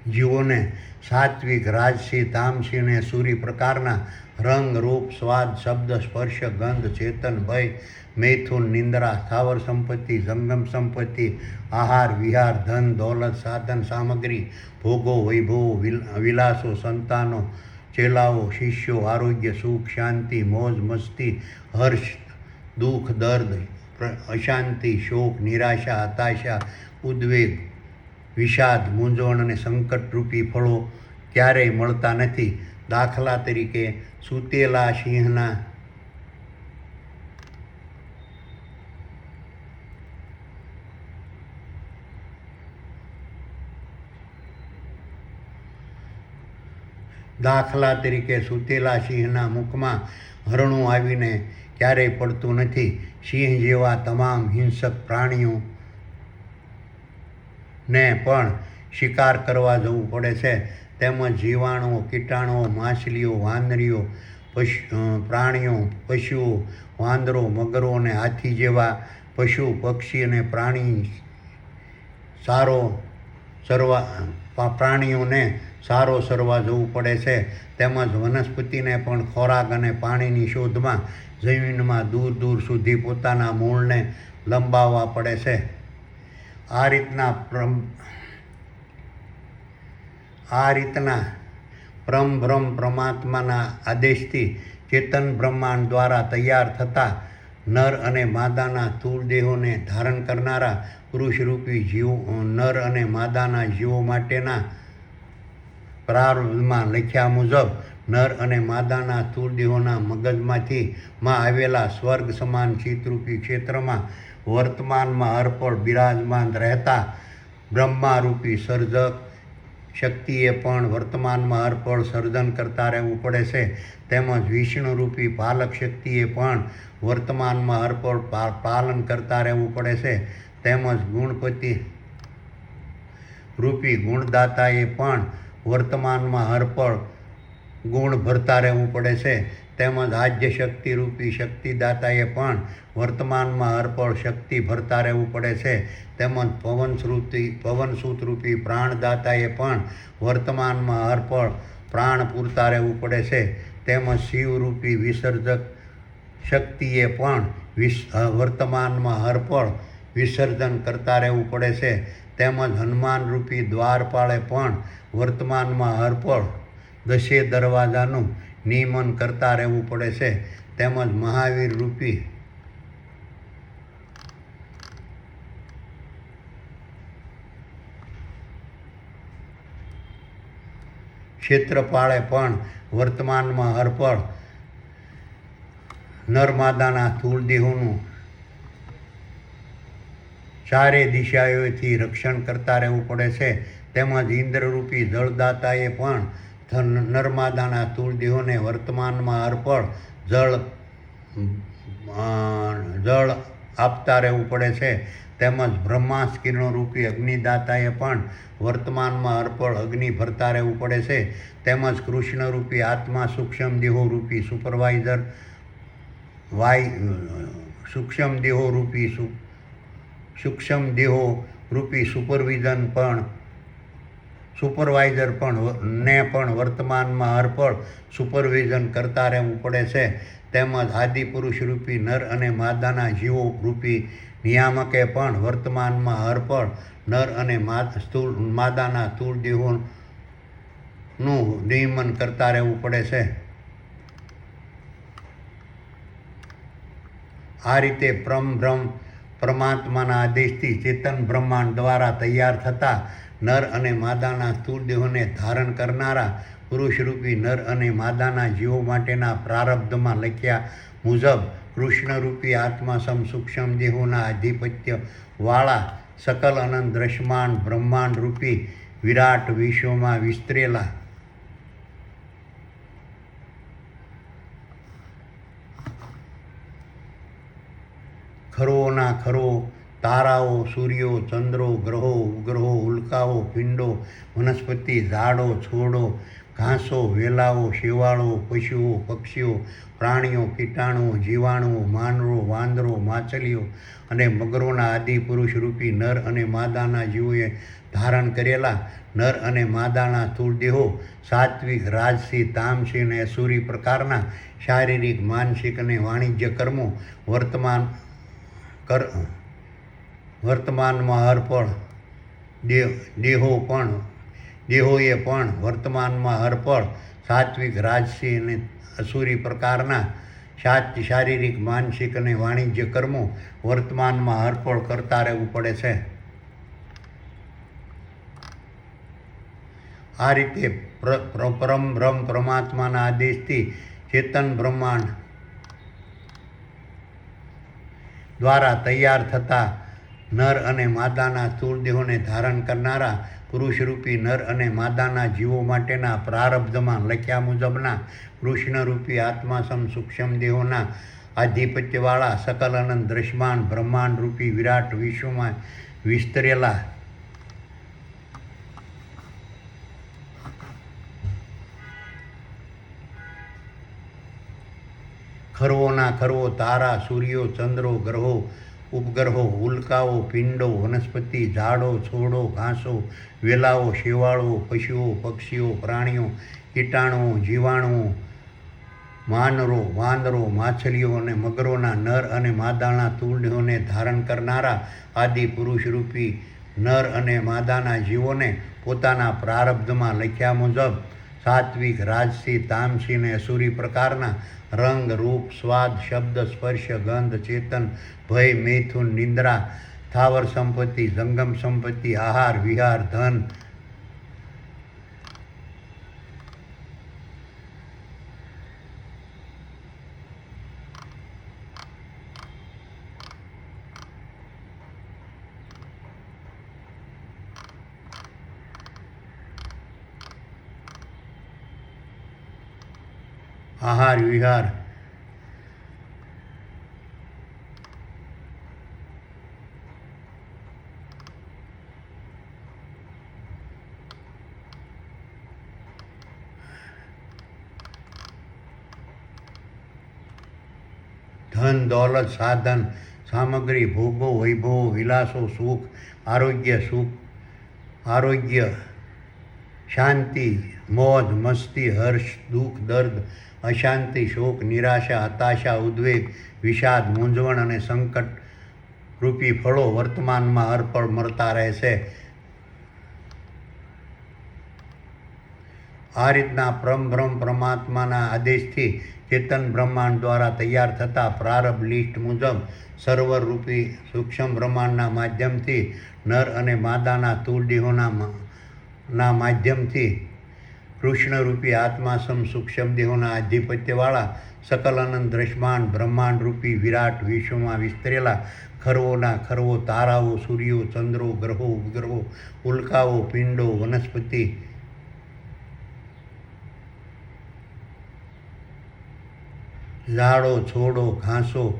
જીવોને સાત્વિક રાજસી તામસી અને સૂરી પ્રકારના રંગ, રૂપ, સ્વાદ, શબ્દ, સ્પર્શ, ગંધ, ચેતન, ભય, મૈથુન, નિંદ્રા, સ્થાવર સંપત્તિ, જંગમ સંપત્તિ, આહાર, વિહાર, ધન, દોલત, સાધન સામગ્રી, ભોગો, વૈભવો, વિલાસો, સંતાનો, ચેલાઓ, શિષ્યો, આરોગ્ય, સુખ, શાંતિ, મોજ, મસ્તી, હર્ષ, દુઃખ, દર્દ, અશાંતિ, શોક, નિરાશા, હતાશા, ઉદ્વેગ, વિષાદ, મૂંઝવણ અને સંકટરૂપી ફળો ક્યારેય મળતા નથી. દાખલા તરીકે સૂતેલા સિંહના મુખમાં હરણું આવીને ક્યારેય પડતું નથી. સિંહ જેવા તમામ હિંસક પ્રાણીઓ ને પણ શિકાર કરવા જવું પડે છે. તેમજ જીવાણુઓ, કીટાણુઓ, માછલીઓ, વાંદરીઓ, પ્રાણીઓ, પશુઓ, વાંદરો, મગરો અને હાથી જેવા પશુ, પક્ષી અને પ્રાણીઓને સારો સરવા જવું પડે છે. તેમજ વનસ્પતિને પણ ખોરાક અને પાણીની શોધમાં જમીનમાં દૂર દૂર સુધી પોતાના મૂળને લંબાવવા પડે છે. આ રીતના પરમબ્રહ્મ પરમાત્માના આદેશથી ચેતન બ્રહ્માંડ દ્વારા તૈયાર થતા નર અને માદાના સ્થૂળ દેહોને ધારણ કરનારા પુરુષરૂપી નર અને માદાના જીવો માટેના પ્રારબ્ધમાં લખ્યા મુજબ નર અને માદાના સ્થૂળ દેહોના મગજમાંથી આવેલા સ્વર્ગ સમાન ચિત્તરૂપી ક્ષેત્રમાં વર્તમાનમાં હરપળ બિરાજમાન રહેતા બ્રહ્મારૂપી સર્જક શક્તિએ પણ વર્તમાનમાં હરપળ સર્જન કરતા રહેવું પડે છે. તેમજ વિષ્ણુરૂપી પાલક શક્તિએ પણ વર્તમાનમાં હરપળ પાલન કરતા રહેવું પડે છે. તેમજ ગુણપતિ રૂપી ગુણદાતાએ પણ વર્તમાનમાં હરપળ ગુણ ભરતા રહેવું પડે છે. તેમજ આદ્ય શક્તિ રૂપી શક્તિદાતાએ પણ વર્તમાનમાં હરપળ શક્તિ ભરતા રહેવું પડે છે. તેમજ પવનસુત રૂપી પ્રાણદાતાએ પણ વર્તમાનમાં હરપળ પ્રાણ પૂરતા રહેવું પડે છે. તેમજ શિવરૂપી વિસર્જક શક્તિએ પણ વર્તમાનમાં હરપળ વિસર્જન કરતા રહેવું પડે છે. તેમજ હનુમાનરૂપી દ્વારપાળે પણ વર્તમાનમાં હરપળ 10 દરવાજાનું નિયમન કરતા રહેવું પડે છે. તેમજ મહાવીર રૂપી ક્ષેત્રપાળે પણ વર્તમાનમાં હરપળ નરમાદાના સ્થૂળ દેહોનું ચારે દિશાઓથી રક્ષણ કરતા રહેવું પડે છે. તેમજ ઇન્દ્રરૂપી જળદાતાએ પણ નર્મદાના સ્થૂળ દેહોને વર્તમાનમાં હરપળ જળ આપતા રહેવું પડે છે. તેમજ બ્રહ્માસ્ત્ર કિરણોરૂપી અગ્નિદાતાએ પણ વર્તમાનમાં હરપળ અગ્નિ ભરતા રહેવું પડે છે. તેમજ કૃષ્ણરૂપી આત્મા સૂક્ષ્મ દેહોરૂપી સુપરવાઇઝર સૂક્ષ્મ દેહો રૂપી સુપરવાઇઝર પણ વર્તમાનમાં હરપળ સુપરવિઝન કરતા રહેવું પડે છે. તેમજ આદિપુરુષ રૂપી નર અને માદાના જીવો રૂપી નિયામકે પણ વર્તમાનમાં હરપળ નર અને માદાના સ્થૂળ દેહોનું નિયમન કરતા રહેવું પડે છે. આ રીતે પરમાત્માના આદેશથી ચેતન બ્રહ્માંડ દ્વારા તૈયાર થતા નર અને માદાના સ્થૂળ દેહોને ધારણ કરનારા પુરુષરૂપી નર અને માદાના જીવો માટેના પ્રારબ્ધમાં લખ્યા મુજબ કૃષ્ણરૂપી આત્મા સૂક્ષ્મ દેહોના આધિપત્યવાળા સકલ અનંત દ્રશ્યમાન બ્રહ્માંડ રૂપી વિરાટ વિશ્વમાં વિસ્તરેલા ખરોના ખરો તારાઓ, સૂર્યો, ચંદ્રો, ગ્રહો, ઉપગ્રહો, ઉલ્કાઓ, પિંડો, વનસ્પતિ, ઝાડો, છોડો, ઘાસો, વેલાઓ, શેવાળો, પશુઓ, પક્ષીઓ, પ્રાણીઓ, કીટાણુઓ, જીવાણુઓ, માનવો, વાંદરો, માછલીઓ અને મગરોના આદિ પુરુષ રૂપી નર અને માદાના જીવોએ ધારણ કરેલા નર અને માદાના સ્થૂળ દેહો સાત્વિક, રાજસી, તામસી અને અસુરી પ્રકારના શારીરિક, માનસિક અને વાણિજ્ય કર્મો વર્તમાનમાં હરપળ દેહોએ પણ વર્તમાનમાં હરપળ સાત્વિક, રાજસી અને અસુરી પ્રકારના શારીરિક, માનસિક અને વાણિજ્ય કર્મો વર્તમાનમાં હરપળ કરતા રહેવું પડે છે. આ રીતે પરમ બ્રહ્મ પરમાત્માના આદેશથી ચેતન બ્રહ્માંડ દ્વારા તૈયાર થતા નર અને માદાના સ્થૂળ દેહોને ધારણ કરનારા પુરુષરૂપી નર અને માદાના જીવો માટેના પ્રારબ્ધમાં લખ્યા મુજબના કૃષ્ણરૂપી આત્મા સૂક્ષ્મ દેહોના આધિપત્યવાળા સકલ અનંત દ્રશ્યમાન બ્રહ્માંડ રૂપી વિરાટ વિશ્વમાં વિસ્તરેલા ખરોના ખરો તારા, સૂર્યો, ચંદ્રો, ગ્રહો, ઉપગ્રહો, ઉલ્કાઓ, પિંડો, વનસ્પતિ, ઝાડો, છોડો, ઘાસો, વેલાઓ, શેવાળો, પશુઓ, પક્ષીઓ, પ્રાણીઓ, કીટાણુઓ, જીવાણુઓ, વાંદરો, માછલીઓ અને મગરોના નર અને માદાના સ્થૂળ દેહોને ધારણ કરનારા આદિ પુરુષરૂપી નર અને માદાના જીવોને પોતાના પ્રારબ્ધમાં લખ્યા મુજબ સાત્વિક, રાજસી, તામસી અને અસુરી પ્રકારના રંગ, રૂપ, સ્વાદ, શબ્દ, સ્પર્શ, ગંધ, ચેતન, ભય, મૈથુન, નિંદ્રા, સ્થાવર સંપત્તિ, જંગમ સંપત્તિ, આહાર, વિહાર, ધન, આહાર વિહાર ધન દોલત સાધન સામગ્રી ભોગો વૈભવો વિલાસો સુખ આરોગ્ય શાંતિ મોજ મસ્તી હર્ષ દુઃખ દર્દ અશાંતિ શોક નિરાશા હતાશા ઉદ્વેગ વિષાદ મૂંઝવણ અને સંકટ રૂપી ફળો વર્તમાનમાં હરપળ મળતા રહેશે. આ રીતના પરમબ્રહ્મ પરમાત્માના આદેશથી ચેતન બ્રહ્માંડ દ્વારા તૈયાર થતા પ્રારબ્ધ લિસ્ટ મુજબ સર્વરૂપી સૂક્ષ્મ બ્રહ્માંડના માધ્યમથી નર અને માદાના તૂળદેહોના માધ્યમથી કૃષ્ણરૂપી આત્માસમ સૂક્ષ્મ દેહોના આધિપત્યવાળા સકલ અનંત દ્રશ્યમાન બ્રહ્માંડ રૂપી વિરાટ વિશ્વમાં વિસ્તરેલા ખરવોના ખરવો તારાઓ સૂર્યો ચંદ્રો ગ્રહો ઉપગ્રહો ઉલ્કાઓ પિંડો વનસ્પતિ ઝાડો છોડો ઘાસો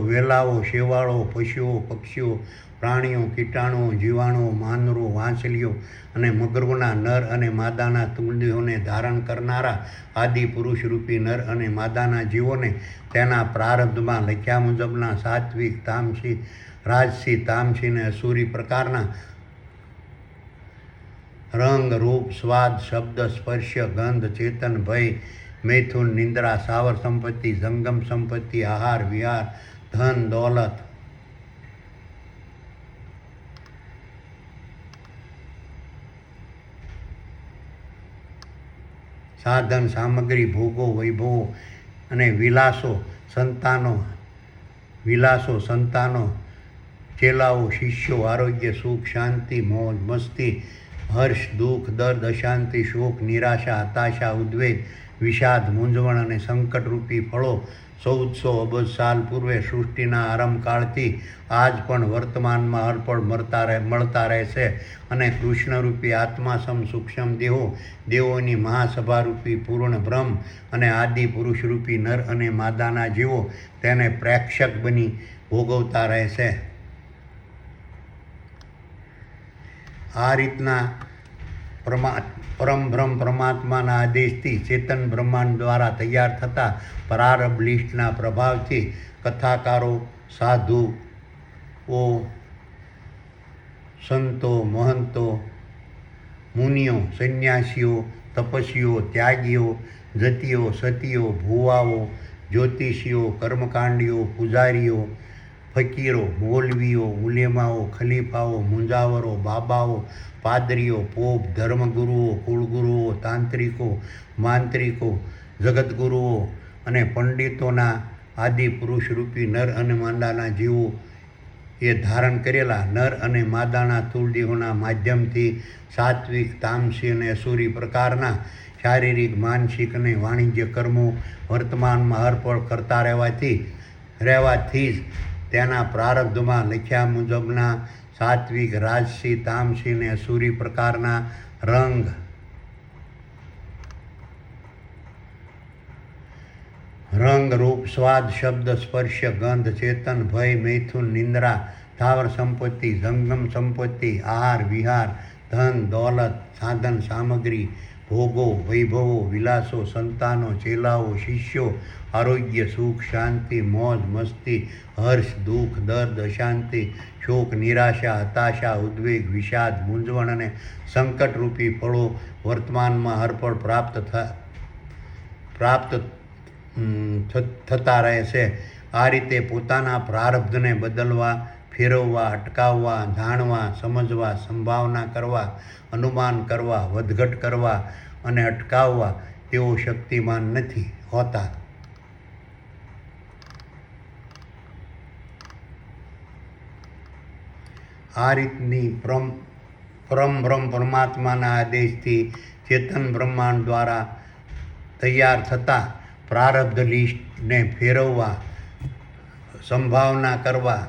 વેલાઓ શેવાળો પશુઓ પક્ષીઓ પ્રાણીઓ કીટાણુઓ જીવાણુઓ માનરો વાંસળીઓ અને મગરોના નર અને માદાના તુંડીઓને ધારણ કરનારા આદિ પુરુષ રૂપી નર અને માદાના જીવોને તેના પ્રારબ્ધમાં લખ્યા મુજબના સાત્વિક તામસી રાજસી તામસી અને અસુરી પ્રકારના રંગ રૂપ સ્વાદ શબ્દ સ્પર્શ ગંધ ચેતન ભય મૈથુન નિંદ્રા સાવર સંપત્તિ જંગમ સંપત્તિ આહાર વિહાર ધન દોલત સાધન સામગ્રી ભોગો વૈભવો અને વિલાસો સંતાનો ચેલાઓ શિષ્યો આરોગ્ય સુખ શાંતિ મોજ મસ્તી હર્ષ દુઃખ દર્દ અશાંતિ શોક નિરાશા હતાશા ઉદ્વેગ વિષાદ મૂંઝવણ અને સંકટરૂપી ફળો 1400 અબજ સાલ પૂર્વે સૃષ્ટિના આરંભકાળથી આજ પણ વર્તમાનમાં હરપળ મળતા રહેશે અને કૃષ્ણરૂપી આત્માસમ સૂક્ષ્મ દેવોની મહાસભારૂપી પૂર્ણ બ્રહ્મ અને આદિ પુરુષરૂપી નર અને માદાના જીવો તેને પ્રેક્ષક બની ભોગવતા રહેશે. આ રીતના પરમબ્રહ્મ પરમાત્માના આદેશથી ચેતન બ્રહ્માંડ દ્વારા તૈયાર થતા પ્રારબ્ધ લિસ્ટના પ્રભાવથી કથાકારો સાધુઓ સંતો મહંતો મુનિઓ સંન્યાસીઓ તપસ્વીઓ ત્યાગીઓ જતીઓ સતીઓ ભુવાઓ જ્યોતિષીઓ કર્મકાંડીઓ પૂજારીઓ ફકીરો મૌલવીઓ ઉલેમાઓ ખલીફાઓ મુંજાવરો બાબાઓ પાદરીઓ પોપ ધર્મગુરુઓ કુળગુરુઓ તાંત્રિકો માંત્રિકો જગતગુરુઓ અને પંડિતોના આદિ પુરુષરૂપી નર અને માદાના જીવો એ ધારણ કરેલા નર અને માદાના તુલદેહોના માધ્યમથી સાત્વિક તામસી અને અસુરી પ્રકારના શારીરિક માનસિક અને વાણિજ્ય કર્મો વર્તમાનમાં હરપળ કરતા રહેવાથી જ તેના પ્રારબ્ધમાં લખ્યા મુજબના સાત્વિક રાજસી તામસી અને અસુરી પ્રકારના રંગ રૂપ સ્વાદ શબ્દ સ્પર્શ ગંધ ચેતન ભય મૈથુન નિંદ્રા સ્થાવર સંપત્તિ જંગમ સંપત્તિ આહાર વિહાર ધન દોલત સાધન સામગ્રી ભોગો વૈભવો વિલાસો સંતાનો ચેલાઓ શિષ્યો આરોગ્ય સુખ શાંતિ મોજ મસ્તી હર્ષ દુઃખ દર્દ અશાંતિ શોક નિરાશા હતાશા ઉદ્વેગ વિષાદ મૂંઝવણ અને સંકટરૂપી ફળો વર્તમાનમાં હરપળ પ્રાપ્ત થતા રહેશે. આ રીતે પોતાના પ્રારબ્ધને બદલવા ફેરવવા અટકાવવા જાણવા સમજવા સંભાવના કરવા અનુમાન કરવા વધઘટ કરવા અને અટકાવવા તેઓ શક્તિમાન નથી હોતા. આ રીતની પરમબ્રહ્મ પરમાત્માના આદેશથી ચેતન બ્રહ્માંડ દ્વારા તૈયાર થતા પ્રારબ્ધ લિસ્ટને ફેરવવા સંભાવના કરવા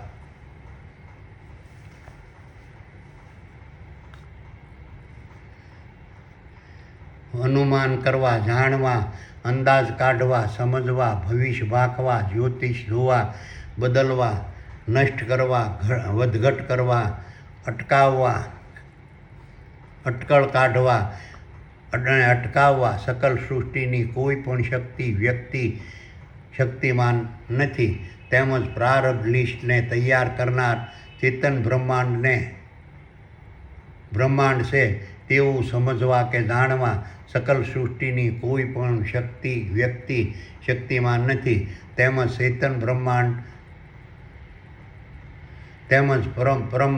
અનુમાન કરવા, જાણવા, અંદાજ કાઢવા, સમજવા, ભવિષ્ય ભાખવા, જ્યોતિષ જોવા, બદલવા, નષ્ટ કરવા, વધઘટ કરવા, અટકાવવા, અટકળ કાઢવા અને અટકાવવા. સકલ સૃષ્ટિની કોઈ પણ શક્તિ શક્તિમાન નથી. તેમજ પ્રારબ્ધ લિસ્ટને તૈયાર કરનાર ચેતન બ્રહ્માંડ છે તેવું સમજવા કે જાણવા. સકલ સૃષ્ટિની કોઈ પણ શક્તિ શક્તિમાન નથી. તેમજ ચેતન બ્રહ્માંડ તેમજ પરમબ્રહ્મ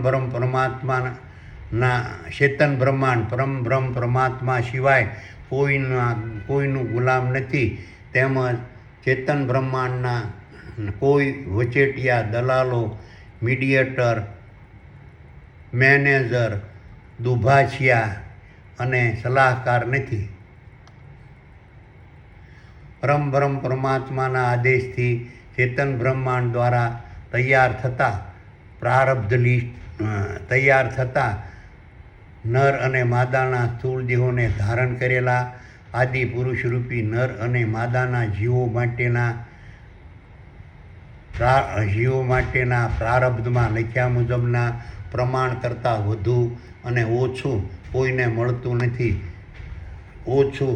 પરમાત્મા સિવાય કોઈનું ગુલામ નથી. તેમજ ચેતન બ્રહ્માંડના કોઈ વચેટિયા, દલાલો, મીડિયેટર, મેનેજર, દુભાષિયા અને સલાહકાર નથી. પરમબ્રહ્મ પરમાત્માના આદેશથી ચેતન બ્રહ્માંડ દ્વારા તૈયાર થતા નર અને માદાના સ્થૂળ દેહોને ધારણ કરેલા આદિ પુરુષરૂપી નર અને માદાના જીવો માટેના પ્રારબ્ધમાં લખ્યા મુજબના પ્રમાણ કરતાં વધુ અને ઓછું કોઈને મળતું નથી. ઓછું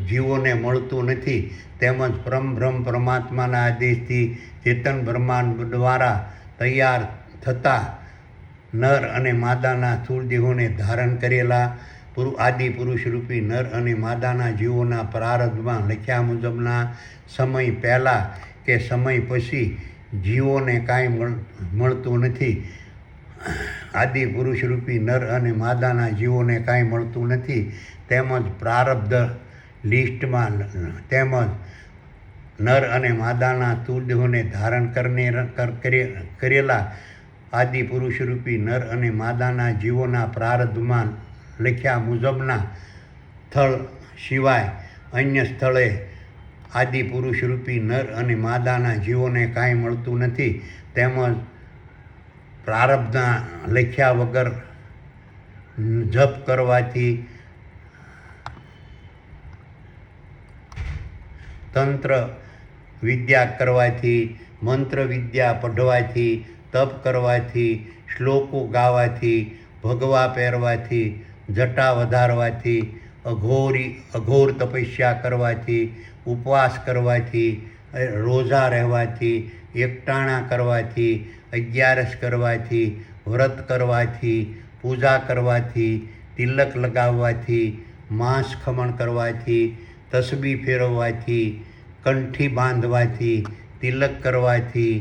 જીવોને મળતું નથી. તેમજ પરમબ્રહ્મ પરમાત્માના આદેશથી ચેતન બ્રહ્માંડ દ્વારા તૈયાર થતા નર અને માદાના સ્થૂળ દેહોને ધારણ કરેલા આદિ પુરુષરૂપી નર અને માદાના જીવોના પ્રારબ્ધમાં લખ્યા મુજબના સમય પહેલાં કે સમય પછી જીવોને કાંઈ મળતું નથી. આદિ પુરુષરૂપી નર અને માદાના જીવોને કાંઈ મળતું નથી. તેમજ પ્રારબ્ધ લિસ્ટમાં તેમજ નર અને માદાના સ્થૂળ દેહોને ધારણ કરેલા આદિ પુરુષરૂપી નર અને માદાના જીવોના પ્રારબ્ધમાં લખ્યા મુજબના સ્થળ સિવાય અન્ય સ્થળે આદિ પુરુષરૂપી નર અને માદાના જીવોને કાંઈ મળતું નથી. તેમજ પ્રારબ્ધના લખ્યા વગર જપ કરવાથી, તંત્ર વિદ્યા કરવાથી, મંત્ર વિદ્યા પઢવાથી, તપ કરવાથી, શ્લોકો ગાવાથી, ભગવા પહેરવાથી, જટા વધારવાથી, અઘોર તપસ્યા કરવાથી, ઉપવાસ કરવાથી, રોઝા રહેવાથી, એકટાણા કરવાથી, 11 કરવાથી, વ્રત કરવાથી, પૂજા કરવાથી, તિલક લગાવવાથી, માંસ ખમણ કરવાથી, તસબી ફેરવવાથી, કંઠી બાંધવાથી, તિલક કરવાથી,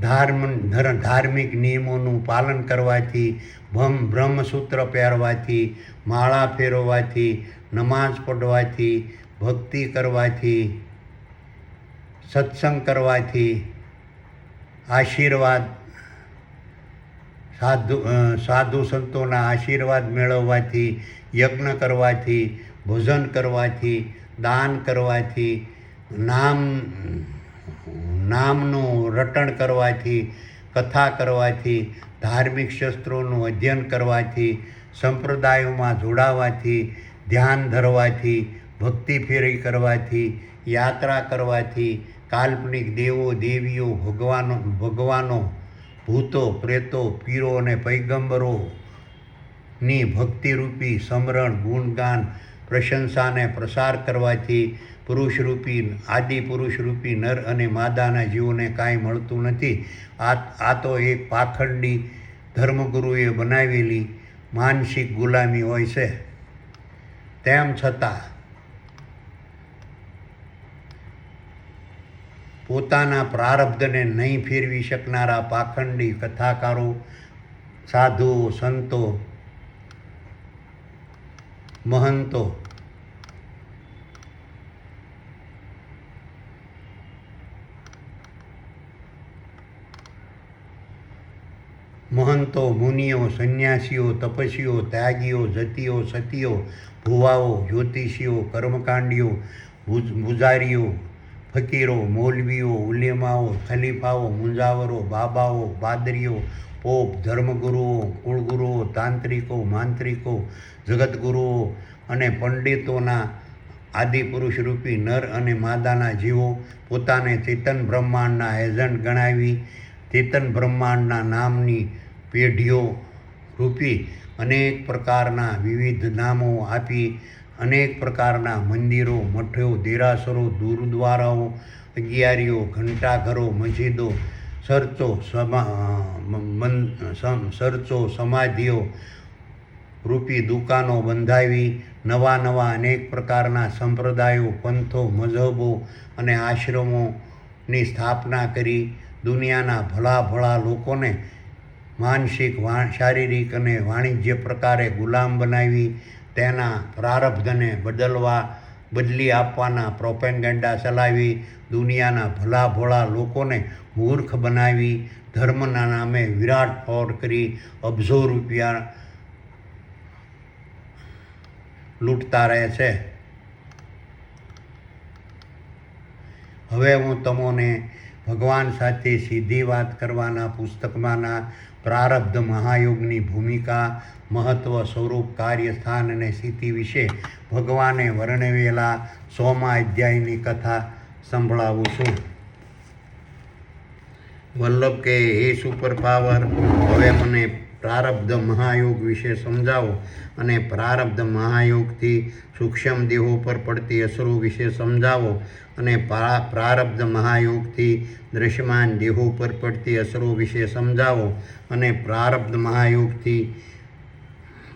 ધાર્મિક નિયમોનું પાલન કરવાથી, બ્રહ્મસૂત્ર પહેરવાથી, માળા ફેરવવાથી, નમાઝ પઢવાથી, ભક્તિ કરવાથી, સત્સંગ કરવાથી, આશીર્વાદ સાધુ સંતોના આશીર્વાદ મેળવવાથી, યજ્ઞ કરવાથી, ભોજન કરવાથી, દાન કરવાથી, નામનું રટણ કરવાથી, કથા કરવાથી, ધાર્મિક શાસ્ત્રોનું અધ્યયન કરવાથી, સંપ્રદાયોમાં જોડાવાથી, ધ્યાન ધરવાથી, ભક્તિ ફેરી કરવાથી, યાત્રા કરવાથી, કાલ્પનિક દેવો દેવીઓ, ભગવાનો, ભૂતો, પ્રેતો, પીરો અને પૈગંબરોની ભક્તિરૂપી સમરણ, ગુણગાન, પ્રશંસાને પ્રસાર કરવાથી આદિ પુરુષરૂપી નર અને માદાના જીવોને કાંઈ મળતું નથી. આ તો એક પાખંડી ધર્મગુરુએ બનાવેલી માનસિક ગુલામી હોય છે. તેમ છતાં પોતાના પ્રારબ્ધને નહીં ફેરવી શકનારા પાખંડી કથાકારો, સાધુઓ, સંતો, મહંતો મુનિઓ, સંન્યાસીઓ, તપસ્વીઓ, ત્યાગીઓ, જતીઓ, સતીઓ, ભુવાઓ, જ્યોતિષીઓ, કર્મકાંડીઓ, પૂજારીઓ, ફકીરો, મૌલવીઓ, ઉલેમાઓ, ખલીફાઓ, મુંજાવરો, બાબાઓ, પાદરીઓ, પોપ, ધર્મગુરુઓ, કુળગુરુઓ, તાંત્રિકો, માંત્રિકો, જગતગુરુઓ અને પંડિતોના આદિપુરુષ રૂપી નર અને માદાના જીવો પોતાને ચેતન બ્રહ્માંડના એજન્ટ ગણાવી ચેતન બ્રહ્માંડના નામની પેઢીઓ રૂપી અનેક પ્રકારના વિવિધ નામો આપી અનેક પ્રકારના મંદિરો, મઠો, દેરાસરો, ગુરુદ્વારાઓ, અગિયારીઓ, ઘંટાઘરો, મસ્જિદો, ચર્ચો, સમાધિઓ રૂપી દુકાનો બંધાવી નવા અનેક પ્રકારના સંપ્રદાયો, પંથો, મઝહબો અને આશ્રમોની સ્થાપના કરી દુનિયાના ભલા લોકોને માનસિક, શારીરિક અને વાણિજ્ય પ્રકારે ગુલામ બનાવી તેના પ્રારબ્ધને બદલી આપવાના પ્રોપેગેન્ડા ચલાવી દુનિયાના ભલા લોકોને મૂર્ખ બનાવી ધર્મના નામે વિરાટ ફ્રોડ કરી અબજો રૂપિયા લૂંટતા રહે છે. હવે હું તમને ભગવાન સાથે સીધી વાત કરવાના પુસ્તકમાંના પ્રારબ્ધ મહાયોગની ભૂમિકા, મહત્વ, સ્વરૂપ, કાર્ય, સ્થાન અને સ્થિતિ વિશે ભગવાને વર્ણવેલા 100મા અધ્યાયની કથા સંભળાવું છું. વલ્લભ કહે, હે સુપર પાવર, હવે મને પ્રારબ્ધ મહાયોગ વિશે સમજાવો અને પ્રારબ્ધ મહાયોગથી સૂક્ષ્મ દેહો પર પડતી અસરો વિશે સમજાવો અને પ્રારબ્ધ મહાયોગથી દૃશ્યમાન દેહો પર પડતી અસરો વિશે સમજાવો અને પ્રારબ્ધ મહાયોગથી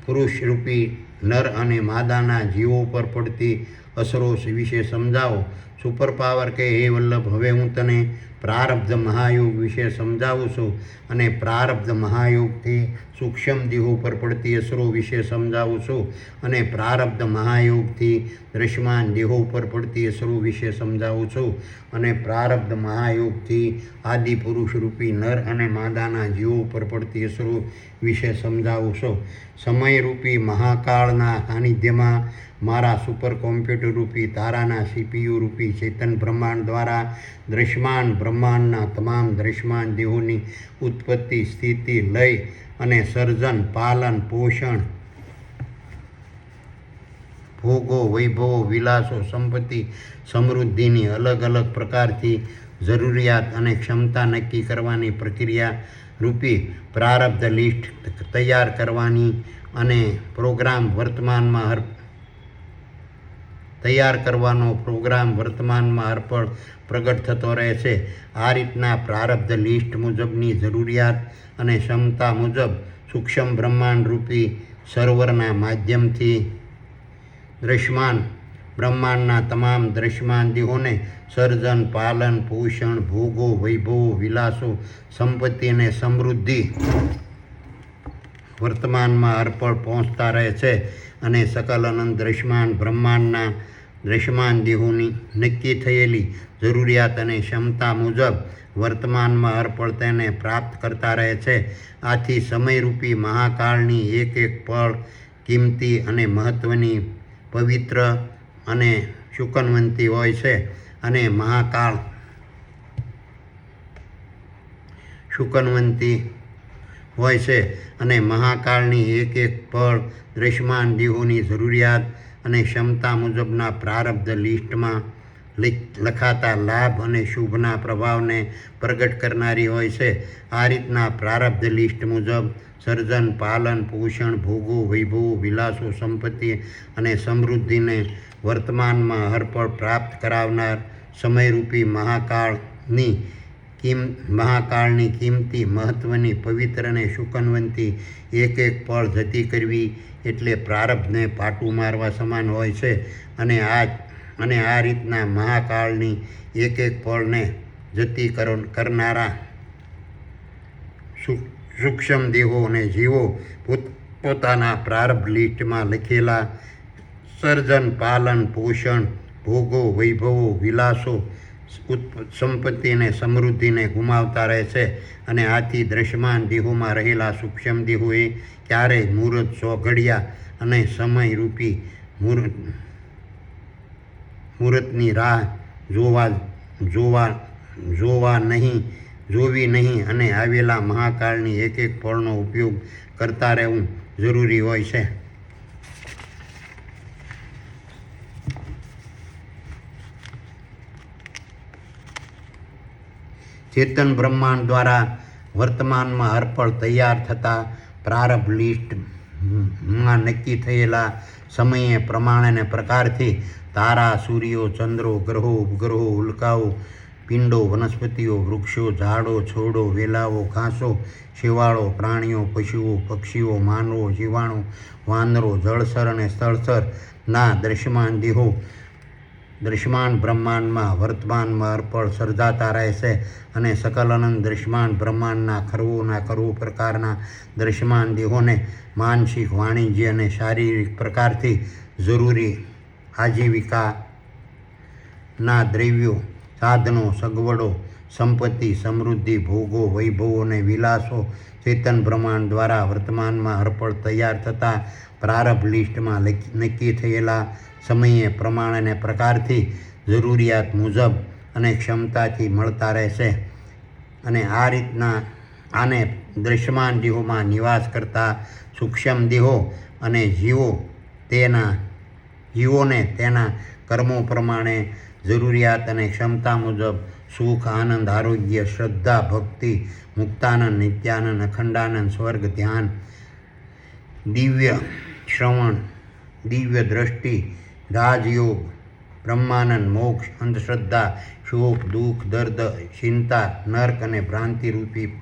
પુરુષરૂપી નર અને માદાના જીવો પર પડતી અસરો વિશે સમજાવો. સુપર પાવર કહે, હે વલ્લભ, હવે હું તને પ્રારબ્ધ મહાયોગ વિશે સમજાવું છું અને પ્રારબ્ધ મહાયોગથી સૂક્ષ્મ દેહો પર પડતી અસરો વિશે સમજાવું છું અને પ્રારબ્ધ મહાયોગથી દૃશ્યમાન દેહો પર પડતી અસરો વિશે સમજાવું છું અને પ્રારબ્ધ મહાયોગથી આદિ પુરુષ રૂપી નર અને માદાના જીવો પર પડતી અસરો વિશે સમજાવું છું. સમયરૂપી મહાકાળના સાનિધ્યમાં મારા સુપર કોમ્પ્યુટર રૂપી તારાના CPU રૂપી ચેતન બ્રહ્માંડ દ્વારા દૃશ્યમાન બ્રહ્માંડના તમામ દૃશ્યમાન દેહોની ઉત્પત્તિ, સ્થિતિ, લય અને સર્જન, પાલન, પોષણ, ભોગો, વૈભવો, વિલાસો, સંપત્તિ, સમૃદ્ધિની અલગ પ્રકારથી જરૂરિયાત અને ક્ષમતા નક્કી કરવાની પ્રક્રિયા રૂપી પ્રારબ્ધ લિસ્ટ તૈયાર કરવાની અને પ્રોગ્રામ વર્તમાનમાં અર્પણ પ્રગટ થતો રહે છે. આ રીતના પ્રારબ્ધ લિસ્ટ મુજબની જરૂરિયાત અને ક્ષમતા મુજબ સૂક્ષ્મ બ્રહ્માંડ રૂપી સર્વરના માધ્યમથી દૃશ્યમાન બ્રહ્માંડના તમામ દૃશ્યમાન દેહોને સર્જન, પાલન, પોષણ, ભોગો, વૈભવો, વિલાસો, સંપત્તિ અને સમૃદ્ધિ વર્તમાનમાં અર્પણ પહોંચતા રહે છે અને સકલ અનંત દૃશ્યમાન બ્રહ્માંડના દૃશ્યમાન દેહોની નક્કી થયેલી જરૂરિયાત અને ક્ષમતા મુજબ વર્તમાનમાં અર્પણ તેને પ્રાપ્ત કરતા રહે છે. આથી સમયરૂપી મહાકાળની એક પળ કિંમતી અને મહત્વની, પવિત્ર અને શુકનવંતી હોય છે અને મહાકાળ શુકનવંતી હોય છે અને મહાકાળની એક પળ દૃશ્યમાન દેહોની જરૂરિયાત અને ક્ષમતા મુજબના પ્રારબ્ધ લિસ્ટમાં લખાતા લાભ અને શુભના પ્રભાવને પ્રગટ કરનારી હોય છે. આ રીતના પ્રારબ્ધ લિસ્ટ મુજબ સર્જન, પાલન, પોષણ, ભોગો, વૈભવો, વિલાસો, સંપત્તિ અને સમૃદ્ધિને વર્તમાનમાં અર્પણ પ્રાપ્ત કરાવનાર સમયરૂપી મહાકાળની કિંમતી, મહત્વની, પવિત્ર અને શુકનવંતી એક પળ જતી કરવી એટલે પ્રારબ્ધને પાટું મારવા સમાન હોય છે અને આ રીતના મહાકાળની એક પળને જતી કરનારા સૂક્ષ્મ દેહો અને જીવો પોતાના પ્રારબ્ધ લિસ્ટમાં લખેલા સર્જન, પાલન, પોષણ, ભોગો, વૈભવો, વિલાસો, સંપત્તિ અને સમૃદ્ધિને ગુમાવતા રહે છે અને આથી દ્રશ્યમાન દેહોમાં રહેલા સૂક્ષ્મ દેહોએ ક્યારેય મુહૂર્ત, ચોઘડિયા અને સમયરૂપી મુહૂર્તની રાહ જોવા જોવી નહીં અને આવેલા મહાકાળની એક એક પળનો ઉપયોગ કરતા રહેવું જરૂરી હોય છે. ચેતન બ્રહ્માંડ દ્વારા વર્તમાનમાં હરપળ તૈયાર થતા પ્રારબ્ધ લિસ્ટમાં નક્કી થયેલા સમયે પ્રમાણ અને પ્રકારથી તારા, સૂર્યો, ચંદ્રો, ગ્રહો, ઉપગ્રહો, ઉલ્કાઓ, પિંડો, વનસ્પતિઓ, વૃક્ષો, ઝાડો, છોડો, વેલાઓ, ઘાસો, શેવાળો, પ્રાણીઓ, પશુઓ, પક્ષીઓ, માનવો, જીવાણુ, વાનરો, જળચર અને સ્થળચરના દૃશ્યમાન બ્રહ્માંડમાં વર્તમાનમાં હરપળ સર્જાતા રહેશે અને સકલ અનંત દૃશ્યમાન બ્રહ્માંડના ખરવો પ્રકારના દૃશ્યમાન દેહોને માનસિક, વાણિજ્ય અને શારીરિક પ્રકારથી જરૂરી આજીવિકાના દ્રવ્યો, સાધનો, સગવડો, સંપત્તિ, સમૃદ્ધિ, ભોગો, વૈભવો અને વિલાસો ચેતન બ્રહ્માંડ દ્વારા વર્તમાનમાં હરપળ તૈયાર થતા પ્રારબ્ધ લિસ્ટમાં નક્કી થયેલા સમયે, પ્રમાણ અને પ્રકારથી જરૂરિયાત મુજબ અને ક્ષમતાથી મળતા રહેશે. અને આ રીતના આને દૃશ્યમાન દેહોમાં નિવાસ કરતા સૂક્ષ્મ દેહો અને જીવોને તેના કર્મો પ્રમાણે જરૂરિયાત અને ક્ષમતા મુજબ સુખ, આનંદ, આરોગ્ય, શ્રદ્ધા, ભક્તિ, મુક્તાનંદ, નિત્યાનંદ, અખંડાનંદ, સ્વર્ગ, ધ્યાન, દિવ્ય શ્રવણ, દિવ્ય દ્રષ્ટિ, રાજયોગ, બ્રહ્માનંદ, મોક્ષ, અંધશ્રદ્ધા, શોક, દુઃખ, દર્દ, ચિંતા, નર્ક અને ભ્રાંતિ રૂપી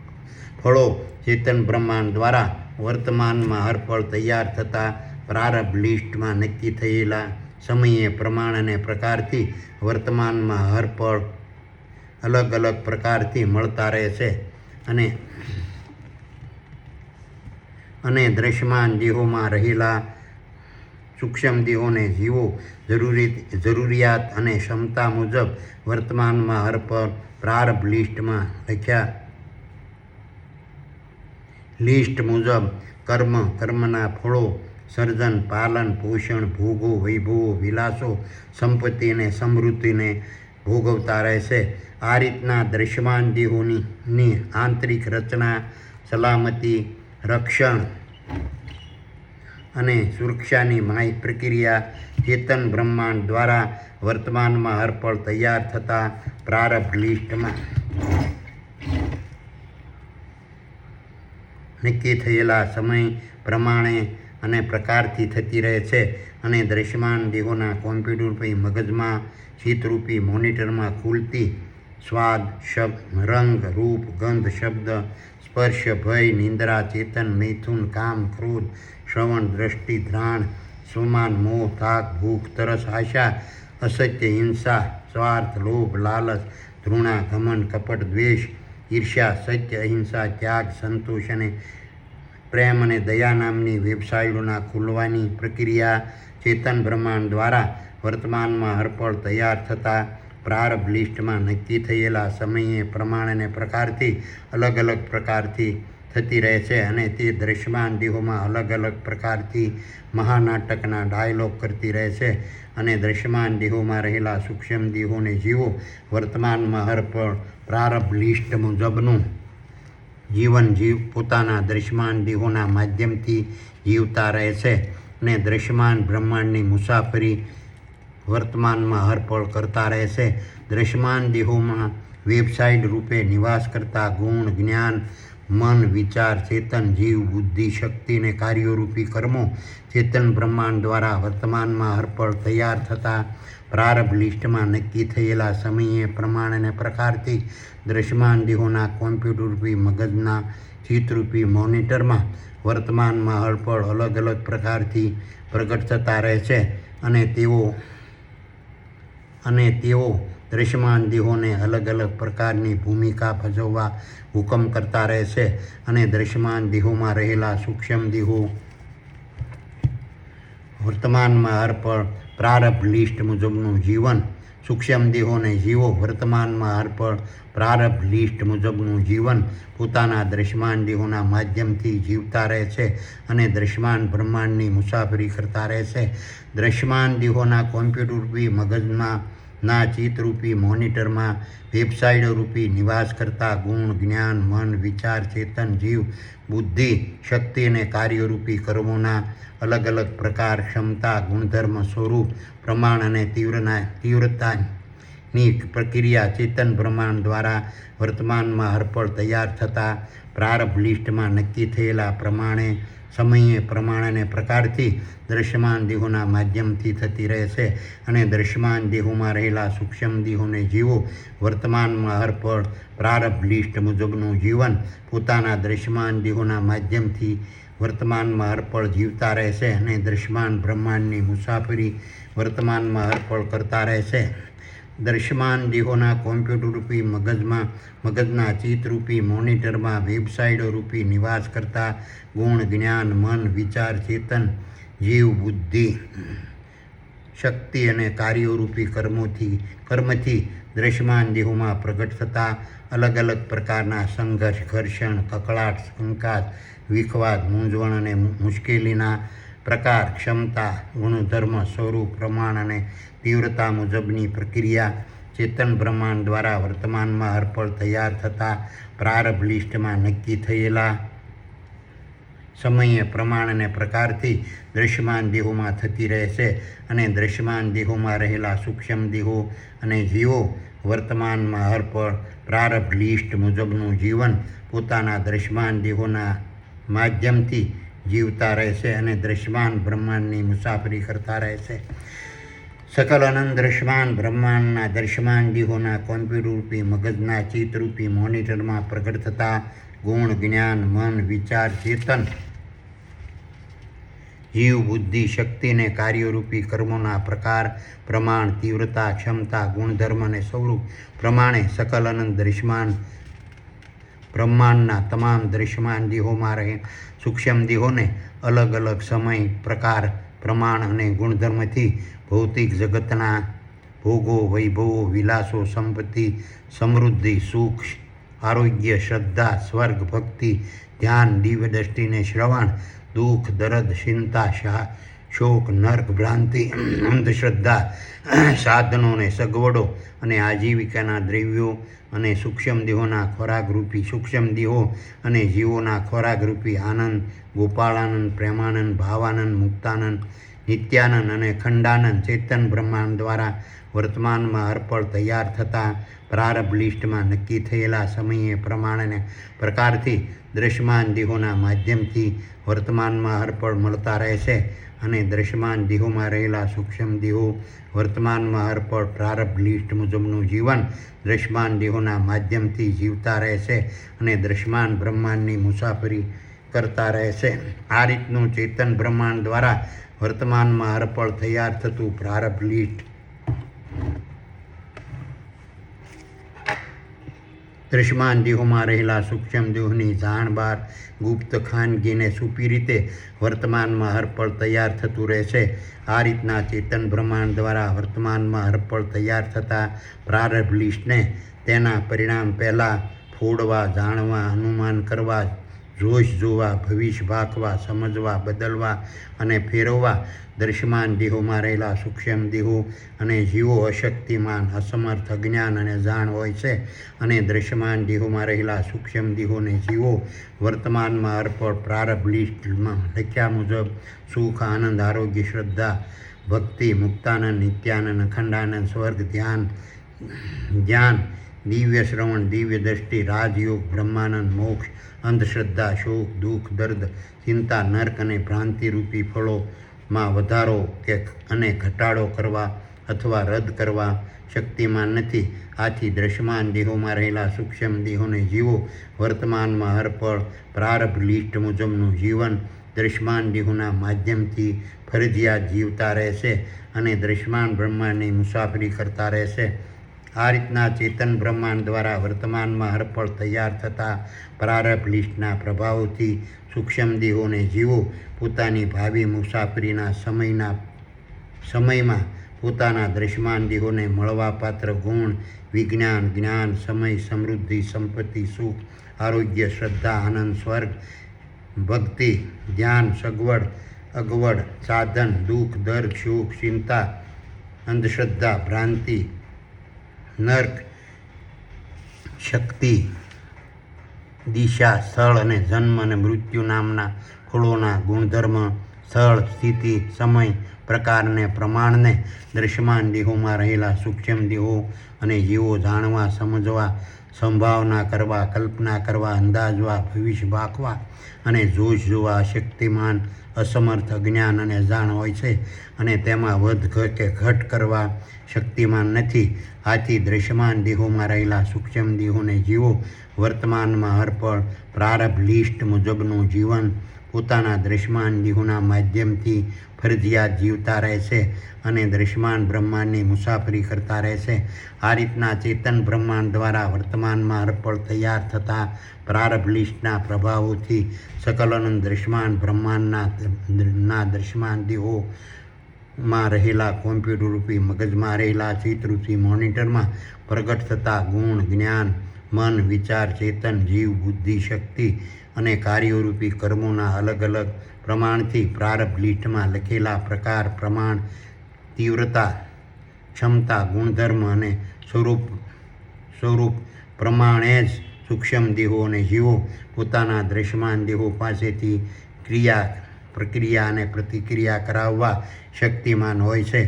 ફળો ચેતન બ્રહ્માંડ દ્વારા વર્તમાનમાં હરપળ તૈયાર થતા પ્રારબ્ધ લિસ્ટમાં નક્કી થયેલા સમયે, પ્રમાણ અને પ્રકારથી વર્તમાનમાં હરપળ અલગ અલગ પ્રકારથી મળતા રહેશે. અને દ્રશ્યમાન દેહોમાં રહેલા સૂક્ષ્મ દેહોને જીવો જરૂરિયાત અને ક્ષમતા મુજબ વર્તમાનમાં હરપળ પ્રારબ્ધ લિસ્ટ મુજબ કર્મના ફળો, સર્જન, પાલન, પોષણ, ભોગો, વૈભવો, વિલાસો, સંપત્તિ અને સમૃદ્ધિને ભોગવતા રહેશે. આ રીતના દ્રશ્યમાન દેહોની આંતરિક રચના, સલામતી, રક્ષણ અને સુરક્ષાની પ્રક્રિયા ચેતન બ્રહ્માંડ દ્વારા વર્તમાનમાં હરપળ તૈયાર થતા પ્રારબ્ધ લિસ્ટમાં નક્કી થયેલા સમય, પ્રમાણે અને પ્રકારથી થતી રહે છે. અને દ્રશ્યમાન દેહોના કોમ્પ્યુટરરૂપી મગજમાં ચિત્તરૂપી મોનિટરમાં ખુલતી સ્વાદ, રંગ, રૂપ, ગંધ, શબ્દ, સ્પર્શ, ભય, નિંદ્રા, ચેતન, મૈથુન, કામ, ક્રોધ, શ્રવણ, દ્રષ્ટિ, ઘ્રાણ, સ્વમાન, મોહ, થાક, ભૂખ, તરસ, આશા, અસત્ય, હિંસા, સ્વાર્થ, લોભ, લાલચ, ધૃણા, ઘમંડ, કપટ, દ્વેષ, ઈર્ષ્યા, સત્ય, અહિંસા, ત્યાગ, સંતોષ અને પ્રેમ અને દયા નામની વેબસાઇટોના ખુલવાની પ્રક્રિયા ચેતન બ્રહ્માંડ દ્વારા વર્તમાનમાં હરપળ તૈયાર થતા પ્રારબ્ધ લિસ્ટમાં નક્કી થયેલા સમયે, પ્રમાણ અને પ્રકારથી અલગ અલગ પ્રકારથી થતી રહે છે. અને તે દ્રશ્યમાન દેહોમાં અલગ અલગ પ્રકારથી મહાનાટકના ડાયલોગ કરતી રહે છે. અને દ્રશ્યમાન દેહોમાં રહેલા સૂક્ષ્મ દેહોને જીવો વર્તમાનમાં હરપળ પ્રારબ્ધ લિસ્ટ મુજબનું જીવન પોતાના દ્રશ્યમાન દેહોના માધ્યમથી જીવતા રહે છે. અને દ્રશ્યમાન બ્રહ્માંડની મુસાફરી વર્તમાનમાં હરપળ કરતા રહેશે. દ્રશ્યમાન દેહોમાં વેબસાઇટ રૂપે નિવાસ કરતા ગુણ, જ્ઞાન, મન, વિચાર, ચેતન, જીવ, બુદ્ધિ, શક્તિ અને કાર્યોરૂપી કર્મો ચેતન બ્રહ્માંડ દ્વારા વર્તમાનમાં હરપળ તૈયાર થતા પ્રારબ્ધ લિસ્ટમાં નક્કી થયેલા સમયે, પ્રમાણ અને પ્રકારથી દ્રશ્યમાન દેહોના કોમ્પ્યુટરરૂપી મગજના ચિત્તરૂપી મોનિટરમાં વર્તમાનમાં હરપળ અલગ અલગ પ્રકારથી પ્રગટ થતા રહે છે. અને તેઓ દ્રશ્યમાન દેહોને અલગ અલગ પ્રકારની ભૂમિકા ભજવવા હુકમ કરતા રહે છે. અને દ્રશ્યમાન દેહોમાં રહેલા સૂક્ષ્મ દેહો વર્તમાનમાં હરપળ પ્રારબ્ધ લિસ્ટ મુજબનું જીવન, સૂક્ષ્મ દેહોને જીવો વર્તમાનમાં હરપળ પ્રારબ્ધ લિસ્ટ મુજબનું જીવન પોતાના દ્રશ્યમાન દેહોના માધ્યમથી જીવતા રહે છે. અને દ્રશ્યમાન બ્રહ્માંડની મુસાફરી કરતા રહે છે. દ્રશ્યમાન દેહોના કોમ્પ્યુટરરૂપી મગજમાં ના ચિત્તરૂપી મોનિટરમાં વેબસાઇટ રૂપી નિવાસ કરતા ગુણ, જ્ઞાન, મન, વિચાર, ચેતન, જીવ, બુદ્ધિ, શક્તિ અને કાર્યરૂપી કર્મોના અલગ અલગ પ્રકાર, ક્ષમતા, ગુણધર્મ, સ્વરૂપ, પ્રમાણ અને તીવ્રતાની પ્રક્રિયા ચેતન બ્રહ્માંડ દ્વારા વર્તમાનમાં હરપળ તૈયાર થતા પ્રારંભ લિસ્ટમાં નક્કી થયેલા પ્રમાણે સમયે પ્રમાણ અને પ્રકારથી દૃશ્યમાન દેહોના માધ્યમથી થતી રહે છે અને દૃશ્યમાન દેહોમાં રહેલા સૂક્ષ્મ દેહોને જીવો વર્તમાનમાં હરપળ પ્રારંભ લિસ્ટ મુજબનું જીવન પોતાના દૃશ્યમાન દેહોના માધ્યમથી વર્તમાનમાં હરપળ જીવતા રહે છે અને દૃશ્યમાન બ્રહ્માંડની મુસાફરી વર્તમાનમાં હરપળ કરતા રહે છે. દૃશ્યમાન દેહોના કોમ્પ્યુટર રૂપી મગજના ચિત્તરૂપી મોનિટરમાં વેબસાઇટ રૂપી નિવાસ કરતા ગુણ, જ્ઞાન, મન, વિચાર, ચેતન, જીવ, બુદ્ધિ, શક્તિ અને કાર્યોરૂપી કર્મથી દૃશ્યમાન દેહોમાં પ્રગટ થતા અલગ અલગ પ્રકારના સંઘર્ષ, ઘર્ષણ, કકળાટ, કંકાસ, વિખવાદ, મૂંઝવણ અને મુશ્કેલીના પ્રકાર, ક્ષમતા, ગુણધર્મ, સ્વરૂપ, પ્રમાણ અને તીવ્રતા મુજબની પ્રક્રિયા ચેતન બ્રહ્માંડ દ્વારા વર્તમાનમાં હરપળ તૈયાર થતા પ્રારંભ લિસ્ટમાં નક્કી થયેલા સમયે પ્રમાણ અને પ્રકારથી દૃશ્યમાન દેહોમાં થતી રહે છે અને દૃશ્યમાન દેહોમાં રહેલા સૂક્ષ્મ દેહો અને જીવો વર્તમાનમાં હરપળ પ્રારંભ લિસ્ટ મુજબનું જીવન પોતાના દૃશ્યમાન દેહોના માધ્યમથી જીવતા રહે છે અને દૃશ્યમાન બ્રહ્માંડની મુસાફરી કરતા રહે છે. સકલ અનંત દૃશ્યમાન બ્રહ્માંડના દૃશ્યમાન દેહોના કોમ્પ્યુટરરૂપી મગજના ચિત્તરૂપી મોનિટરમાં પ્રગટ થતા ગુણ, જ્ઞાન, મન, વિચાર, ચેતન, જીવ, બુદ્ધિ, શક્તિ અને કાર્યરૂપી કર્મોના પ્રકાર, પ્રમાણ, તીવ્રતા, ક્ષમતા, ગુણધર્મ અને સ્વરૂપ પ્રમાણે સકલ અનંત દૃશ્યમાન બ્રહ્માંડના તમામ દૃશ્યમાન દેહોમાં રહે સૂક્ષ્મ દેહોને અલગ અલગ સમય, પ્રકાર, પ્રમાણ અને ગુણધર્મથી ભૌતિક જગતના ભોગો, વૈભવો, વિલાસો, સંપત્તિ, સમૃદ્ધિ, સુખ, આરોગ્ય, શ્રદ્ધા, સ્વર્ગ, ભક્તિ, ધ્યાન, દિવ્ય દ્રષ્ટિને શ્રવણ, દુઃખ, દર્દ, ચિંતા, શોક, નર્ક, ભ્રાંતિ, અંધશ્રદ્ધા, સાધનો અને સગવડો અને આજીવિકાના દ્રવ્યો અને સૂક્ષ્મ દેહોના ખોરાકરૂપી સૂક્ષ્મ દેહો અને જીવોના ખોરાકરૂપી આનંદ, ગોપાળાનંદ, પ્રેમાનંદ, ભાવાનંદ, મુક્તાનંદ, નિત્યાનંદ અને ખંડાનંદ ચેતન બ્રહ્માંડ દ્વારા વર્તમાનમાં હરપળ તૈયાર થતા પ્રારંભ લિસ્ટમાં નક્કી થયેલા સમયે પ્રમાણ અને પ્રકારથી દૃશ્યમાન દેહોના માધ્યમથી વર્તમાનમાં હરપળ મળતા રહે છે અને દૃશ્યમાન દેહોમાં રહેલા સૂક્ષ્મ દેહો વર્તમાનમાં હરપળ પ્રારંભ લિસ્ટ મુજબનું જીવન દૃશ્યમાન દેહોના માધ્યમથી જીવતા રહે છે અને દૃશ્યમાન બ્રહ્માંડની મુસાફરી કરતા રહે છે. આ રીતનું ચેતન બ્રહ્માંડ દ્વારા વર્તમાનમાં હરપળ તૈયાર થતું પ્રારંભ લિસ્ટ દૃશ્યમાન દેહોમાં રહેલા સૂક્ષ્મ દેહોની જાણ બહાર ગુપ્ત ખાનગીને સુપી રીતે વર્તમાનમાં હરપળ તૈયાર થતું રહે છે. આ રીતના ચેતન બ્રહ્માંડ દ્વારા વર્તમાનમાં હરપળ તૈયાર થતા પ્રારંભ લિસ્ટને તેના પરિણામ પહેલાં ફોડવા, જાણવા, અનુમાન કરવા, જોશ જોવા, ભવિષ્ય ભાખવા, સમજવા, બદલવા અને ફેરવવા દૃશ્યમાન દેહોમાં રહેલા સૂક્ષ્મ દેહો અને જીવો અશક્તિમાન, અસમર્થ, અજ્ઞાન અને જાણ હોય છે અને દૃશ્યમાન દેહોમાં રહેલા સૂક્ષ્મ દેહોને જીવો વર્તમાનમાં હરપળ પ્રારંભ લિસ્ટમાં લખ્યા મુજબ સુખ, આનંદ, આરોગ્ય, શ્રદ્ધા, ભક્તિ, મુક્તાનંદ, નિત્યાનંદ, અખંડાનંદ, સ્વર્ગ, ધ્યાન, દિવ્ય શ્રવણ, દિવ્ય દ્રષ્ટિ, રાજયોગ, બ્રહ્માનંદ, મોક્ષ, અંધશ્રદ્ધા, શોક, દુઃખ, દર્દ, ચિંતા, નર્ક અને ભ્રાંતિરૂપી ફળોમાં વધારો અને ઘટાડો કરવા અથવા રદ કરવા શક્તિમાન નથી. આથી દૃશ્યમાન દેહોમાં રહેલા સૂક્ષ્મ દેહોને જીવો વર્તમાનમાં હરપળ પ્રારંભ લિસ્ટ મુજબનું જીવન દૃશ્યમાન દેહોના માધ્યમથી ફરજિયાત જીવતા રહેશે અને દૃશ્યમાન બ્રહ્માંડની મુસાફરી કરતા રહેશે. આ રીતના ચેતન બ્રહ્માંડ દ્વારા વર્તમાનમાં હરપળ તૈયાર થતા પ્રારંભ લિસ્ટના પ્રભાવોથી સૂક્ષ્મ દેહોને જીવો પોતાની ભાવિ મુસાફરીના સમયમાં પોતાના દૃશ્યમાન દેહોને મળવાપાત્ર ગુણ, વિજ્ઞાન, જ્ઞાન, સમય, સમૃદ્ધિ, સંપત્તિ, સુખ, આરોગ્ય, શ્રદ્ધા, આનંદ, સ્વર્ગ, ભક્તિ, ધ્યાન, સગવડ, અગવડ, સાધન, દુઃખ, દર્દ, શોક, ચિંતા, અંધશ્રદ્ધા, ભ્રાંતિ, નર્ક, શક્તિ, દિશા, સ્થળ અને જન્મ અને મૃત્યુ નામના ફળોના ગુણધર્મ, સ્થળ, સ્થિતિ, સમય, પ્રકારને પ્રમાણને દૃશ્યમાન દેહોમાં રહેલા સૂક્ષ્મ દેહો અને જીવો જાણવા, સમજવા, સંભાવના કરવા, કલ્પના કરવા, અંદાજવા, ભવિષ્ય ભાખવા અને જોશ જોવા અશક્તિમાન, અસમર્થ, અજ્ઞાન અને અજાણ હોય છે અને તેમાં વધ કે ઘટ કરવા શક્તિમાન નથી. આથી દૃશ્યમાન દેહોમાં રહેલા સૂક્ષ્મ દેહોને જીવો વર્તમાનમાં અર્પણ પ્રારબ્ધ લિસ્ટ મુજબનું જીવન પોતાના દૃશ્યમાન દેહોના માધ્યમથી ફરજિયાત જીવતા રહે છે અને દૃશ્યમાન બ્રહ્માંડની મુસાફરી કરતા રહે છે. આ રીતના ચેતન બ્રહ્માંડ દ્વારા વર્તમાનમાં અર્પણ તૈયાર થતા પ્રારબ્ધ લિસ્ટના પ્રભાવોથી સકલન દૃશ્યમાન બ્રહ્માંડના દૃશ્યમાન દેહોમાં રહેલા કોમ્પ્યુટર રૂપી મગજમાં રહેલા ચિત્તરૂપી મોનિટરમાં પ્રગટ થતા ગુણ, જ્ઞાન, મન, વિચાર, ચેતન, જીવ, બુદ્ધિ, શક્તિ અને કાર્યોરૂપી કર્મોના અલગ અલગ પ્રમાણથી પ્રારબ્ધ લિસ્ટમાં લખેલા પ્રકાર, પ્રમાણ, તીવ્રતા, ક્ષમતા, ગુણધર્મ અને સ્વરૂપ પ્રમાણે જ સૂક્ષ્મ દેહો અને જીવો પોતાના દૃશ્યમાન દેહો પાસેથી પ્રક્રિયા અને પ્રતિક્રિયા કરાવવા શક્તિમાન હોય છે.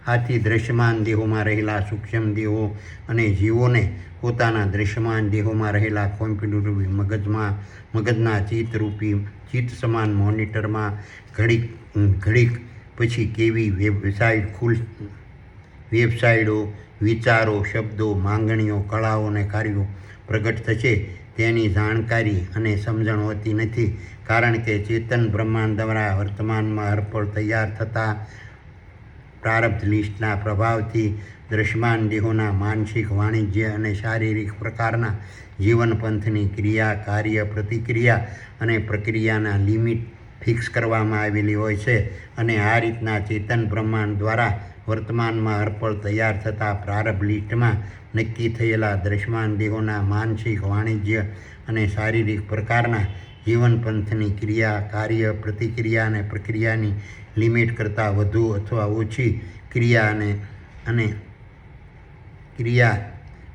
આથી દૃશ્યમાન દેહોમાં રહેલા સૂક્ષ્મ દેહો અને જીવોને પોતાના દૃશ્યમાન દેહોમાં રહેલા કોમ્પ્યુટર રૂપી મગજના ચિત્ત સમાન મોનિટરમાં ઘડીક પછી કેવી વેબસાઇટો, વિચારો, શબ્દો, માંગણીઓ, કળાઓ અને કાર્યો પ્રગટ થશે તેની જાણકારી અને સમજણ હોતી નથી. કારણ કે ચેતન બ્રહ્માંડ દ્વારા વર્તમાનમાં અર્પણ તૈયાર થતા પ્રારબ્ધ લિસ્ટના પ્રભાવથી દૃશ્યમાન દેહોના માનસિક, વાણિજ્ય અને શારીરિક પ્રકારના જીવન પંથની ક્રિયા, કાર્ય, પ્રતિક્રિયા અને પ્રક્રિયાના લિમિટ ફિક્સ કરવામાં આવેલી હોય છે અને આ રીતના ચેતન બ્રહ્માંડ દ્વારા વર્તમાનમાં અર્પણ તૈયાર થતા પ્રારબ્ધ લિસ્ટમાં નક્કી થયેલા દૃશ્યમાન દેહોના માનસિક, વાણિજ્ય અને શારીરિક પ્રકારના જીવન પંથની ક્રિયા, કાર્ય, પ્રતિક્રિયા અને પ્રક્રિયાની લિમિટ કરતાં વધુ અથવા ઓછી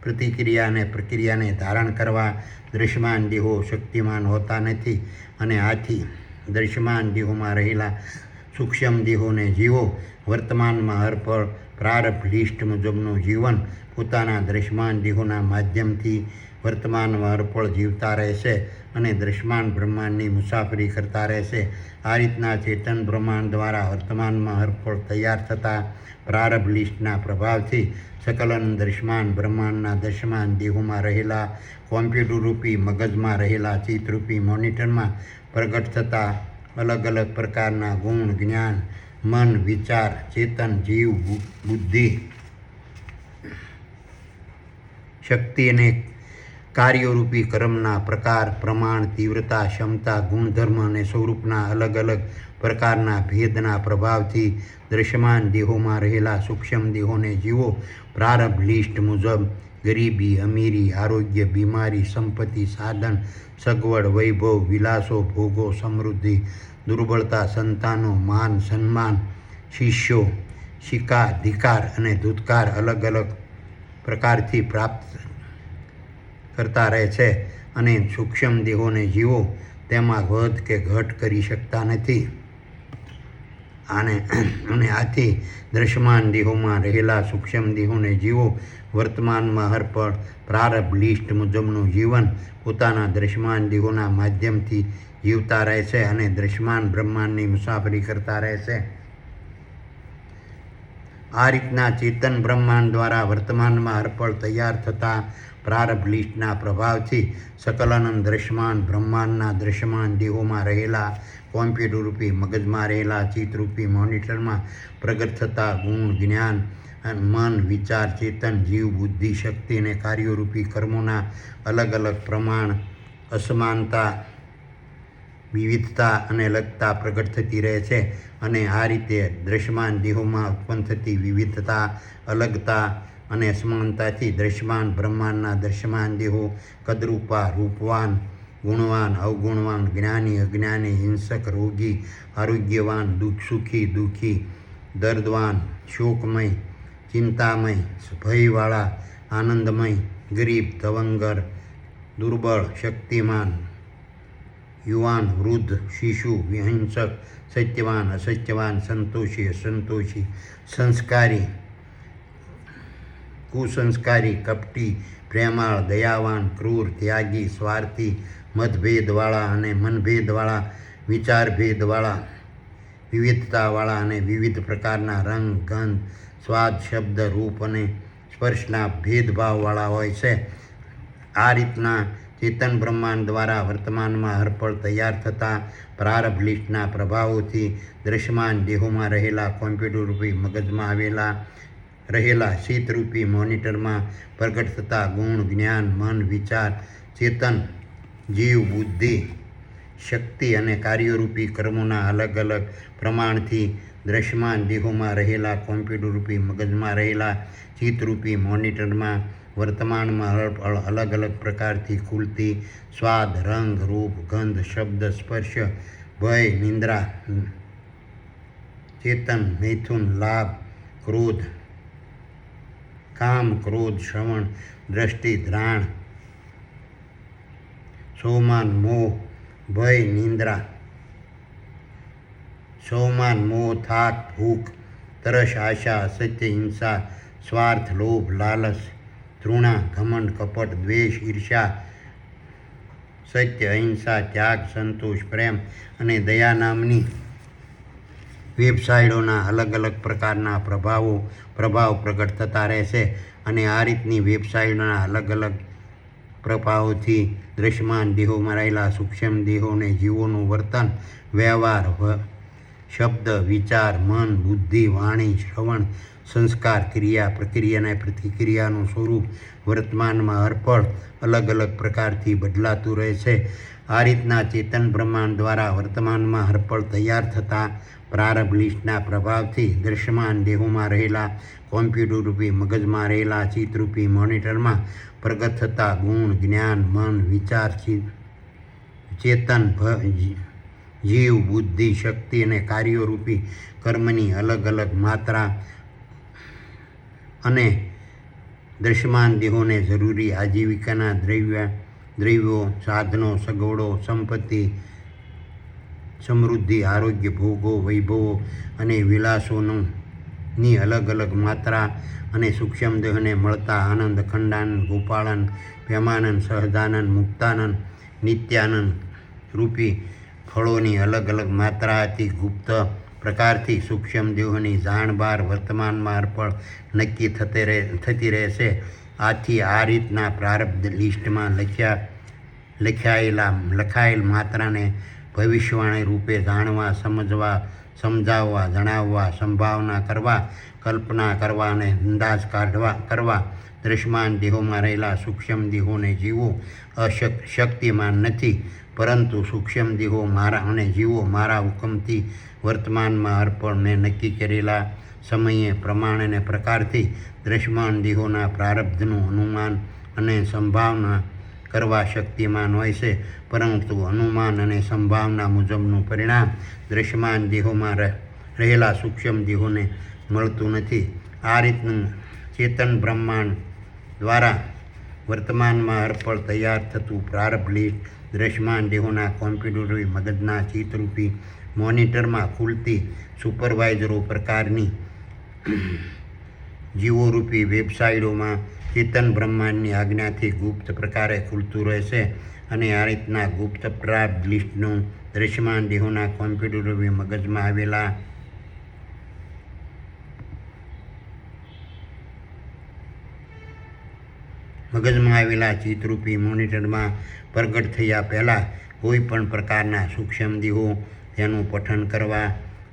પ્રતિક્રિયા અને પ્રક્રિયાને ધારણ કરવા દૃશ્યમાન દેહો શક્તિમાન હોતા નથી અને આથી દૃશ્યમાન દેહોમાં રહેલા સૂક્ષ્મ દેહોને જીવો વર્તમાનમાં અર્પણ પ્રારબ્ધ લિસ્ટ મુજબનું જીવન પોતાના દૃશ્યમાન દેહોના માધ્યમથી વર્તમાનમાં અર્પણ જીવતા રહેશે અને દૃશ્યમાન બ્રહ્માંડની મુસાફરી કરતા રહેશે. આ રીતના ચેતન બ્રહ્માંડ દ્વારા વર્તમાનમાં અર્પણ તૈયાર થતા પ્રારબ્ધ લિસ્ટના પ્રભાવથી સકલન દૃશ્યમાન બ્રહ્માંડના દૃશ્યમાન દેહોમાં રહેલા કોમ્પ્યુટર રૂપી મગજમાં રહેલા ચિત્તરૂપી મોનિટરમાં પ્રગટ થતા અલગ અલગ પ્રકારના ગુણ, જ્ઞાન, મન, વિચાર, ચેતન, જીવ, બુદ્ધિ, શક્તિ અને કાર્યોરૂપી કર્મના પ્રકાર, પ્રમાણ, તીવ્રતા, ક્ષમતા, ગુણધર્મ અને સ્વરૂપના અલગ અલગ પ્રકારના ભેદના પ્રભાવથી દૃશ્યમાન દેહોમાં રહેલા સૂક્ષ્મ દેહોને જીવો પ્રારબ્ધ લિસ્ટ મુજબ ગરીબી, અમીરી, આરોગ્ય, બીમારી, સંપત્તિ, સાધન, સગવડ, વૈભવ, વિલાસો, ભોગો, સમૃદ્ધિ, દુર્બળતા, સંતાનો, માન, સન્માન, શિષ્યો, શિકાધિકાર અને ધૂતકાર અલગ અલગ પ્રકારથી પ્રાપ્ત કરતા રહે છે અને સૂક્ષ્મ દેહોને જીવો તેમાં વધ કે ઘટ કરી શકતા નથી. અને આથી દૃશ્યમાન દેહોમાં રહેલા સૂક્ષ્મ દેહોને જીવો વર્તમાનમાં અર્પણ પ્રારબ્ધ લિસ્ટ મુજબનું જીવન પોતાના દૃશ્યમાન દેહોના માધ્યમથી જીવતા રહે છે અને દૃશ્યમાન બ્રહ્માંડની મુસાફરી કરતા રહે છે. આ રીતના ચેતન બ્રહ્માંડ દ્વારા વર્તમાનમાં અર્પણ તૈયાર થતા પ્રારબ્ધ લિસ્ટના પ્રભાવથી સકલન દૃશ્યમાન બ્રહ્માંડના દૃશ્યમાન દેહોમાં રહેલા કોમ્પ્યુટર રૂપી મગજમાં રહેલા ચિત્તરૂપી મોનિટરમાં પ્રગટ થતા ગુણ, જ્ઞાન, મન, વિચાર, ચેતન, જીવ, બુદ્ધિ, શક્તિ અને કાર્યોરૂપી કર્મોના અલગ અલગ પ્રમાણ, અસમાનતા, વિવિધતા અને અલગતા પ્રગટ થતી રહે છે અને આ રીતે દૃશ્યમાન દેહોમાં ઉત્પન્ન થતી વિવિધતા, અલગતા અને અસમાનતાથી દૃશ્યમાન બ્રહ્માંડના દૃશ્યમાન દેહો કદરૂપા, રૂપવાન, ગુણવાન, અવગુણવાન, જ્ઞાની, અજ્ઞાની, હિંસક, રોગી, આરોગ્યવાન, સુખી, દુઃખી, દર્દવાન, શોકમય, ચિંતામય, ભયવાળા, આનંદમય, ગરીબ, તવંગર, દુર્બળ, શક્તિમાન, યુવાન, વૃદ્ધ, શિશુ, વિહિંસક, સત્યવાન, અસત્યવાન, સંતોષી, અસંતોષી, સંસ્કારી, કુસંસ્કારી, કપટી, પ્રેમાળ, દયાવાન, ક્રૂર, ત્યાગી, સ્વાર્થી, મતભેદવાળા અને મનભેદવાળા, વિચારભેદવાળા, વિવિધતાવાળા અને વિવિધ પ્રકારના રંગ, ગંધ, સ્વાદ, શબ્દ, રૂપ અને સ્પર્શના ભેદભાવવાળા હોય છે. આ રીતના ચેતન બ્રહ્માંડ દ્વારા વર્તમાનમાં હરપળ તૈયાર થતા પ્રારબ્ધ લિસ્ટના પ્રભાવોથી દ્રશ્યમાન દેહોમાં રહેલા કોમ્પ્યુટરરૂપી મગજમાં રહેલા શીતરૂપી મોનિટરમાં પ્રગટ થતા ગુણ, જ્ઞાન, મન, વિચાર, ચેતન, જીવ, બુદ્ધિ, શક્તિ અને કાર્યોરૂપી કર્મોના અલગ અલગ પ્રમાણથી દ્રશ્યમાન દેહોમાં રહેલા કોમ્પ્યુટરરૂપી મગજમાં રહેલા ચિત્તરૂપી મોનિટરમાં વર્તમાનમાં અલગ અલગ પ્રકારથી ખુલતી સ્વાદ, રંગ, રૂપ, ગંધ, શબ્દ, સ્પર્શ, ભય, નિંદ્રા, ચેતન, મૈથુન, લાભ, ક્રોધ, કામ, ક્રોધ, શ્રવણ, દ્રષ્ટિ, ધ્રાણ, સોમાન, મોહ, ભય, નિંદ્રા, સોમાન, મોહ, થાક, ભૂખ, તરસ, આશા, અસત્ય, હિંસા, સ્વાર્થ, લોભ, લાલચ, તૃણા, ઘમંડ, કપટ, દ્વેષ, ઈર્ષ્યા, સત્ય, અહિંસા, ત્યાગ, સંતોષ, પ્રેમ અને દયા નામની વેબસાઇટોના અલગ અલગ પ્રકારના પ્રભાવ પ્રગટ થતા રહેશે. અને આ રીતની વેબસાઇટોના અલગ અલગ પ્રભાવોથી દ્રશ્યમાન દેહોમાં રહેલા સૂક્ષ્મ દેહોને જીવોનું વર્તન, વ્યવહાર, શબ્દ, વિચાર, મન, બુદ્ધિ, વાણી, શ્રવણ, સંસ્કાર, ક્રિયા, પ્રક્રિયા અને પ્રતિક્રિયાનું સ્વરૂપ વર્તમાનમાં હરપળ અલગ અલગ પ્રકારથી બદલાતું રહે છે. આ રીતના ચેતન બ્રહ્માંડ દ્વારા વર્તમાનમાં હરપળ તૈયાર થતા પ્રારબ્ધ લિસ્ટના પ્રભાવથી દ્રશ્યમાન દેહોમાં રહેલા કોમ્પ્યુટરરૂપી મગજમાં રહેલા ચિત્તરૂપી મોનિટરમાં પ્રગટ થતા ગુણ, જ્ઞાન, મન, વિચાર, ચેતન, જીવ, બુદ્ધિ, શક્તિ અને કાર્યોરૂપી કર્મની અલગ અલગ માત્રા અને દ્રશ્યમાન દેહોને જરૂરી આજીવિકાના દ્રવ્યો, સાધનો, સગવડો, સંપત્તિ, સમૃદ્ધિ, આરોગ્ય, ભોગો, વૈભવો અને વિલાસોની અલગ અલગ માત્રા અને સૂક્ષ્મ દેહને મળતા આનંદ, અખંડાનંદ, ગોપાળાનંદ, પ્રેમાનંદ, સહજાનંદ, મુક્તાનંદ, નિત્યાનંદ રૂપી ફળોની અલગ અલગ માત્રાથી ગુપ્ત પ્રકારથી સૂક્ષ્મ દેહોની જાણ-બહાર વર્તમાનમાં અર્પણ નક્કી થતી રહેશે. આથી આ રીતના પ્રારબ્ધ લિસ્ટમાં લખાયેલ માત્રાને ભવિષ્યવાણી રૂપે જાણવા, સમજવા, સમજાવવા, જણાવવા, સંભાવના કરવા, કલ્પના કરવા અને અંદાજ કરવા દ્રશ્યમાન દેહોમાં રહેલા સૂક્ષ્મ દેહોને જીવો શક્તિમાન નથી, પરંતુ સૂક્ષ્મ દેહો મારા અને જીવો મારા હુકમથી વર્તમાનમાં અર્પણ મેં નક્કી કરેલા સમયે, પ્રમાણે અને પ્રકારથી દ્રશ્યમાન દેહોના પ્રારબ્ધનું અનુમાન અને સંભાવના કરવા શક્તિમાન હોય છે. પરંતુ અનુમાન અને સંભાવના મુજબનું પરિણામ દ્રશ્યમાન દેહોમાં રહેલા સૂક્ષ્મ દેહોને મળતું નથી. આ રીતનું ચેતન બ્રહ્માંડ દ્વારા વર્તમાનમાં અર્પણ તૈયાર થતું પ્રારબ્ધ લિસ્ટ દ્રશ્યમાન દેહોના કોમ્પ્યુટરરૂપી મગજના ચિત્તરૂપી મોનિટરમાં ખુલતી સુપરવાઇઝરો પ્રકારની જીવોરૂપી વેબસાઇટોમાં ચેતન બ્રહ્માંડની આજ્ઞાથી ગુપ્ત પ્રકારે ખુલતું રહેશે. અને આ રીતના ગુપ્ત પ્રારબ્ધ લિસ્ટનું દ્રશ્યમાન દેહોના કોમ્પ્યુટરરૂપી મગજમાં આવેલા ચિત્તરૂપી મોનિટરમાં પ્રગટ થયા પહેલાં કોઈ પણ પ્રકારના સૂક્ષ્મ દેહો તેનું પઠન કરવા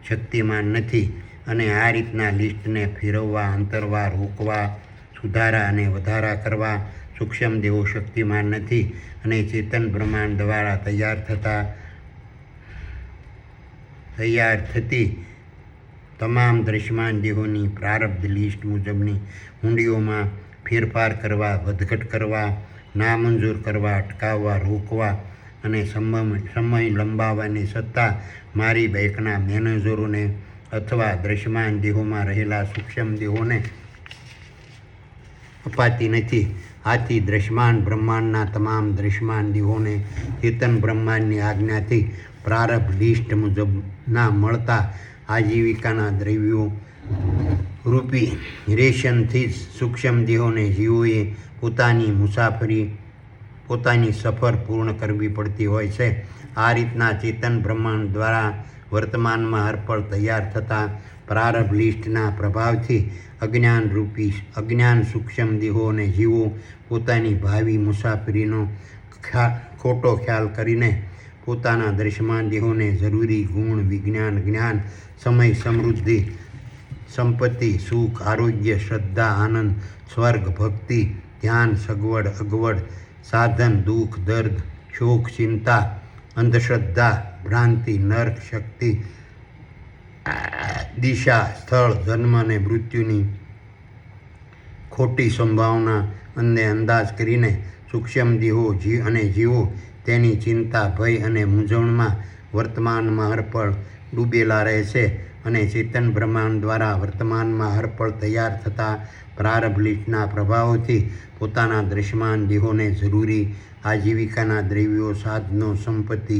શક્તિમાન નથી. અને આ રીતના લિસ્ટને ફેરવવા, અંતરવા, રોકવા, સુધારા અને વધારા કરવા સૂક્ષ્મ દેહો શક્તિમાન નથી. અને ચેતન બ્રહ્માંડ દ્વારા તૈયાર થતી તમામ દ્રશ્યમાન દેહોની પ્રારબ્ધ લિસ્ટ મુજબની હુંડીઓમાં ફેરફાર કરવા, વધઘટ કરવા, નામંજૂર કરવા, અટકાવવા, રોકવા અને સમય લંબાવવાની સત્તા મારી બેંકના મેનેજરોને અથવા દ્રશ્યમાન દેહોમાં રહેલા સૂક્ષ્મ દેહોને અપાતી નથી. આથી દ્રશ્યમાન બ્રહ્માંડના તમામ દ્રશ્યમાન દેહોને ચેતન બ્રહ્માંડની આજ્ઞાથી પ્રારબ્ધ લિસ્ટ મુજબના મળતા આજીવિકાના દ્રવ્યો રૂપી રેશનથી જ સૂક્ષ્મ દેહોને જીવોએ પોતાની સફર પૂર્ણ કરવી પડતી હોય છે. આ રીતના ચેતન બ્રહ્માંડ દ્વારા વર્તમાનમાં હરપળ તૈયાર થતા પ્રારબ્ધ લિસ્ટના પ્રભાવથી અજ્ઞાન સૂક્ષ્મ દેહો અને જીવો પોતાની ભાવિ મુસાફરીનો ખોટો ખ્યાલ કરીને પોતાના દ્રશ્યમાન દેહોને જરૂરી ગુણ, વિજ્ઞાન, જ્ઞાન, સમય, સમૃદ્ધિ, સંપત્તિ, સુખ, આરોગ્ય, શ્રદ્ધા, આનંદ, સ્વર્ગ, ભક્તિ, ધ્યાન, સગવડ, અગવડ, સાધન, દુઃખ, દર્દ, શોક, ચિંતા, અંધશ્રદ્ધા, ભ્રાંતિ, નર્ક, શક્તિ, દિશા, સ્થળ, જન્મ અને મૃત્યુની ખોટી સંભાવના અને અંદાજ કરીને સૂક્ષ્મ દેહો અને જીવો તેની ચિંતા, ભય અને મૂંઝવણમાં વર્તમાનમાં હરપળ ડૂબેલા રહે છે અને ચેતન બ્રહ્માંડ દ્વારા વર્તમાનમાં હરપળ તૈયાર થતા પ્રારબ્ધ લિસ્ટના પ્રભાવોથી પોતાના દ્રશ્યમાન દેહોને જરૂરી આજીવિકાના દ્રવ્યો, સાધનો, સંપત્તિ,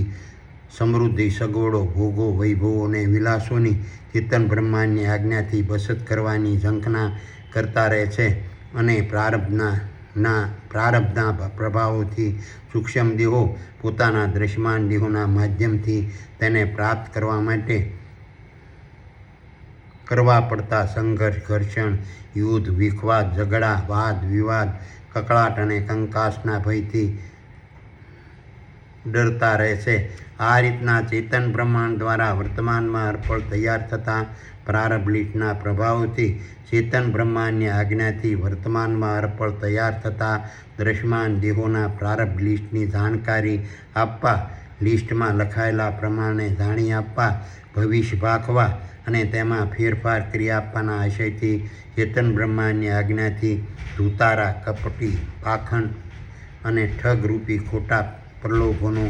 સમૃદ્ધિ, સગવડો, ભોગો, વૈભવો અને વિલાસોની ચેતન બ્રહ્માંડની આજ્ઞાથી બચત કરવાની ઝંખના કરતા રહે છે અને પ્રારબ્ધના પ્રભાવોથી સૂક્ષ્મ દેહો પોતાના દ્રશ્યમાન દેહોના માધ્યમથી તેને પ્રાપ્ત કરવા માટે કરવા પડતા સંઘર્ષ, ઘર્ષણ, યુદ્ધ, વિખવાદ, ઝઘડા, વાદ વિવાદ, કકળાટ અને કંકાસના ભયથી ડરતા રહે છે. આ રીતના ચેતન બ્રહ્માંડ દ્વારા વર્તમાનમાં હરપળ તૈયાર થતા પ્રારબ્ધ લિસ્ટના પ્રભાવોથી ચેતન બ્રહ્માંડની આજ્ઞાથી વર્તમાનમાં હરપળ તૈયાર થતા દ્રશ્યમાન દેહોના પ્રારબ્ધ લિસ્ટની જાણકારી આપવા, લિસ્ટમાં લખાયેલા પ્રમાણે જાણી આપવા, ભવિષ્ય ભાખવા અને તેમાં ફેરફાર કરી આપવાના આશયથી ચેતન બ્રહ્માંડની આજ્ઞાથી ધૂતારા, કપટી, પાખંડ અને ઠગરૂપી ખોટા પ્રલોભનો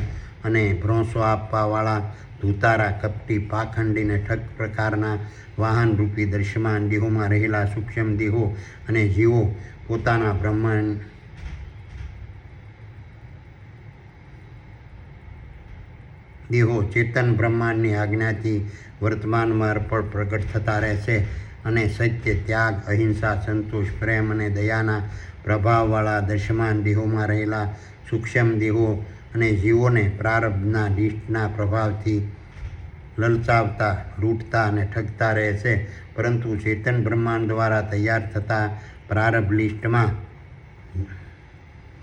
અને ભરોસો આપવાવાળા ધૂતારા, કપટી, પાખંડી અને ઠગ પ્રકારના વાહનરૂપી દ્રશ્યમાન દેહોમાં રહેલા સૂક્ષ્મ દેહો અને જીવો પોતાના દેહો ચેતન બ્રહ્માંડની આજ્ઞાથી વર્તમાનમાં હરપળ પ્રગટ થતા રહે છે અને સત્ય, ત્યાગ, અહિંસા, સંતોષ, પ્રેમ અને દયાના પ્રભાવવાળા દ્રશ્યમાન દેહોમાં રહેલા સૂક્ષ્મ દેહો અને જીવોને પ્રારબ્ધના લિસ્ટના પ્રભાવથી લલચાવતા, લૂંટતા અને ઠગતા રહે છે. પરંતુ ચેતન બ્રહ્માંડ દ્વારા તૈયાર થતા પ્રારબ્ધ લિસ્ટમાં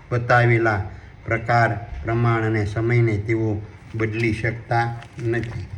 બતાવેલા પ્રકાર, પ્રમાણ અને સમયને તેઓ બદલી શકતા નથી.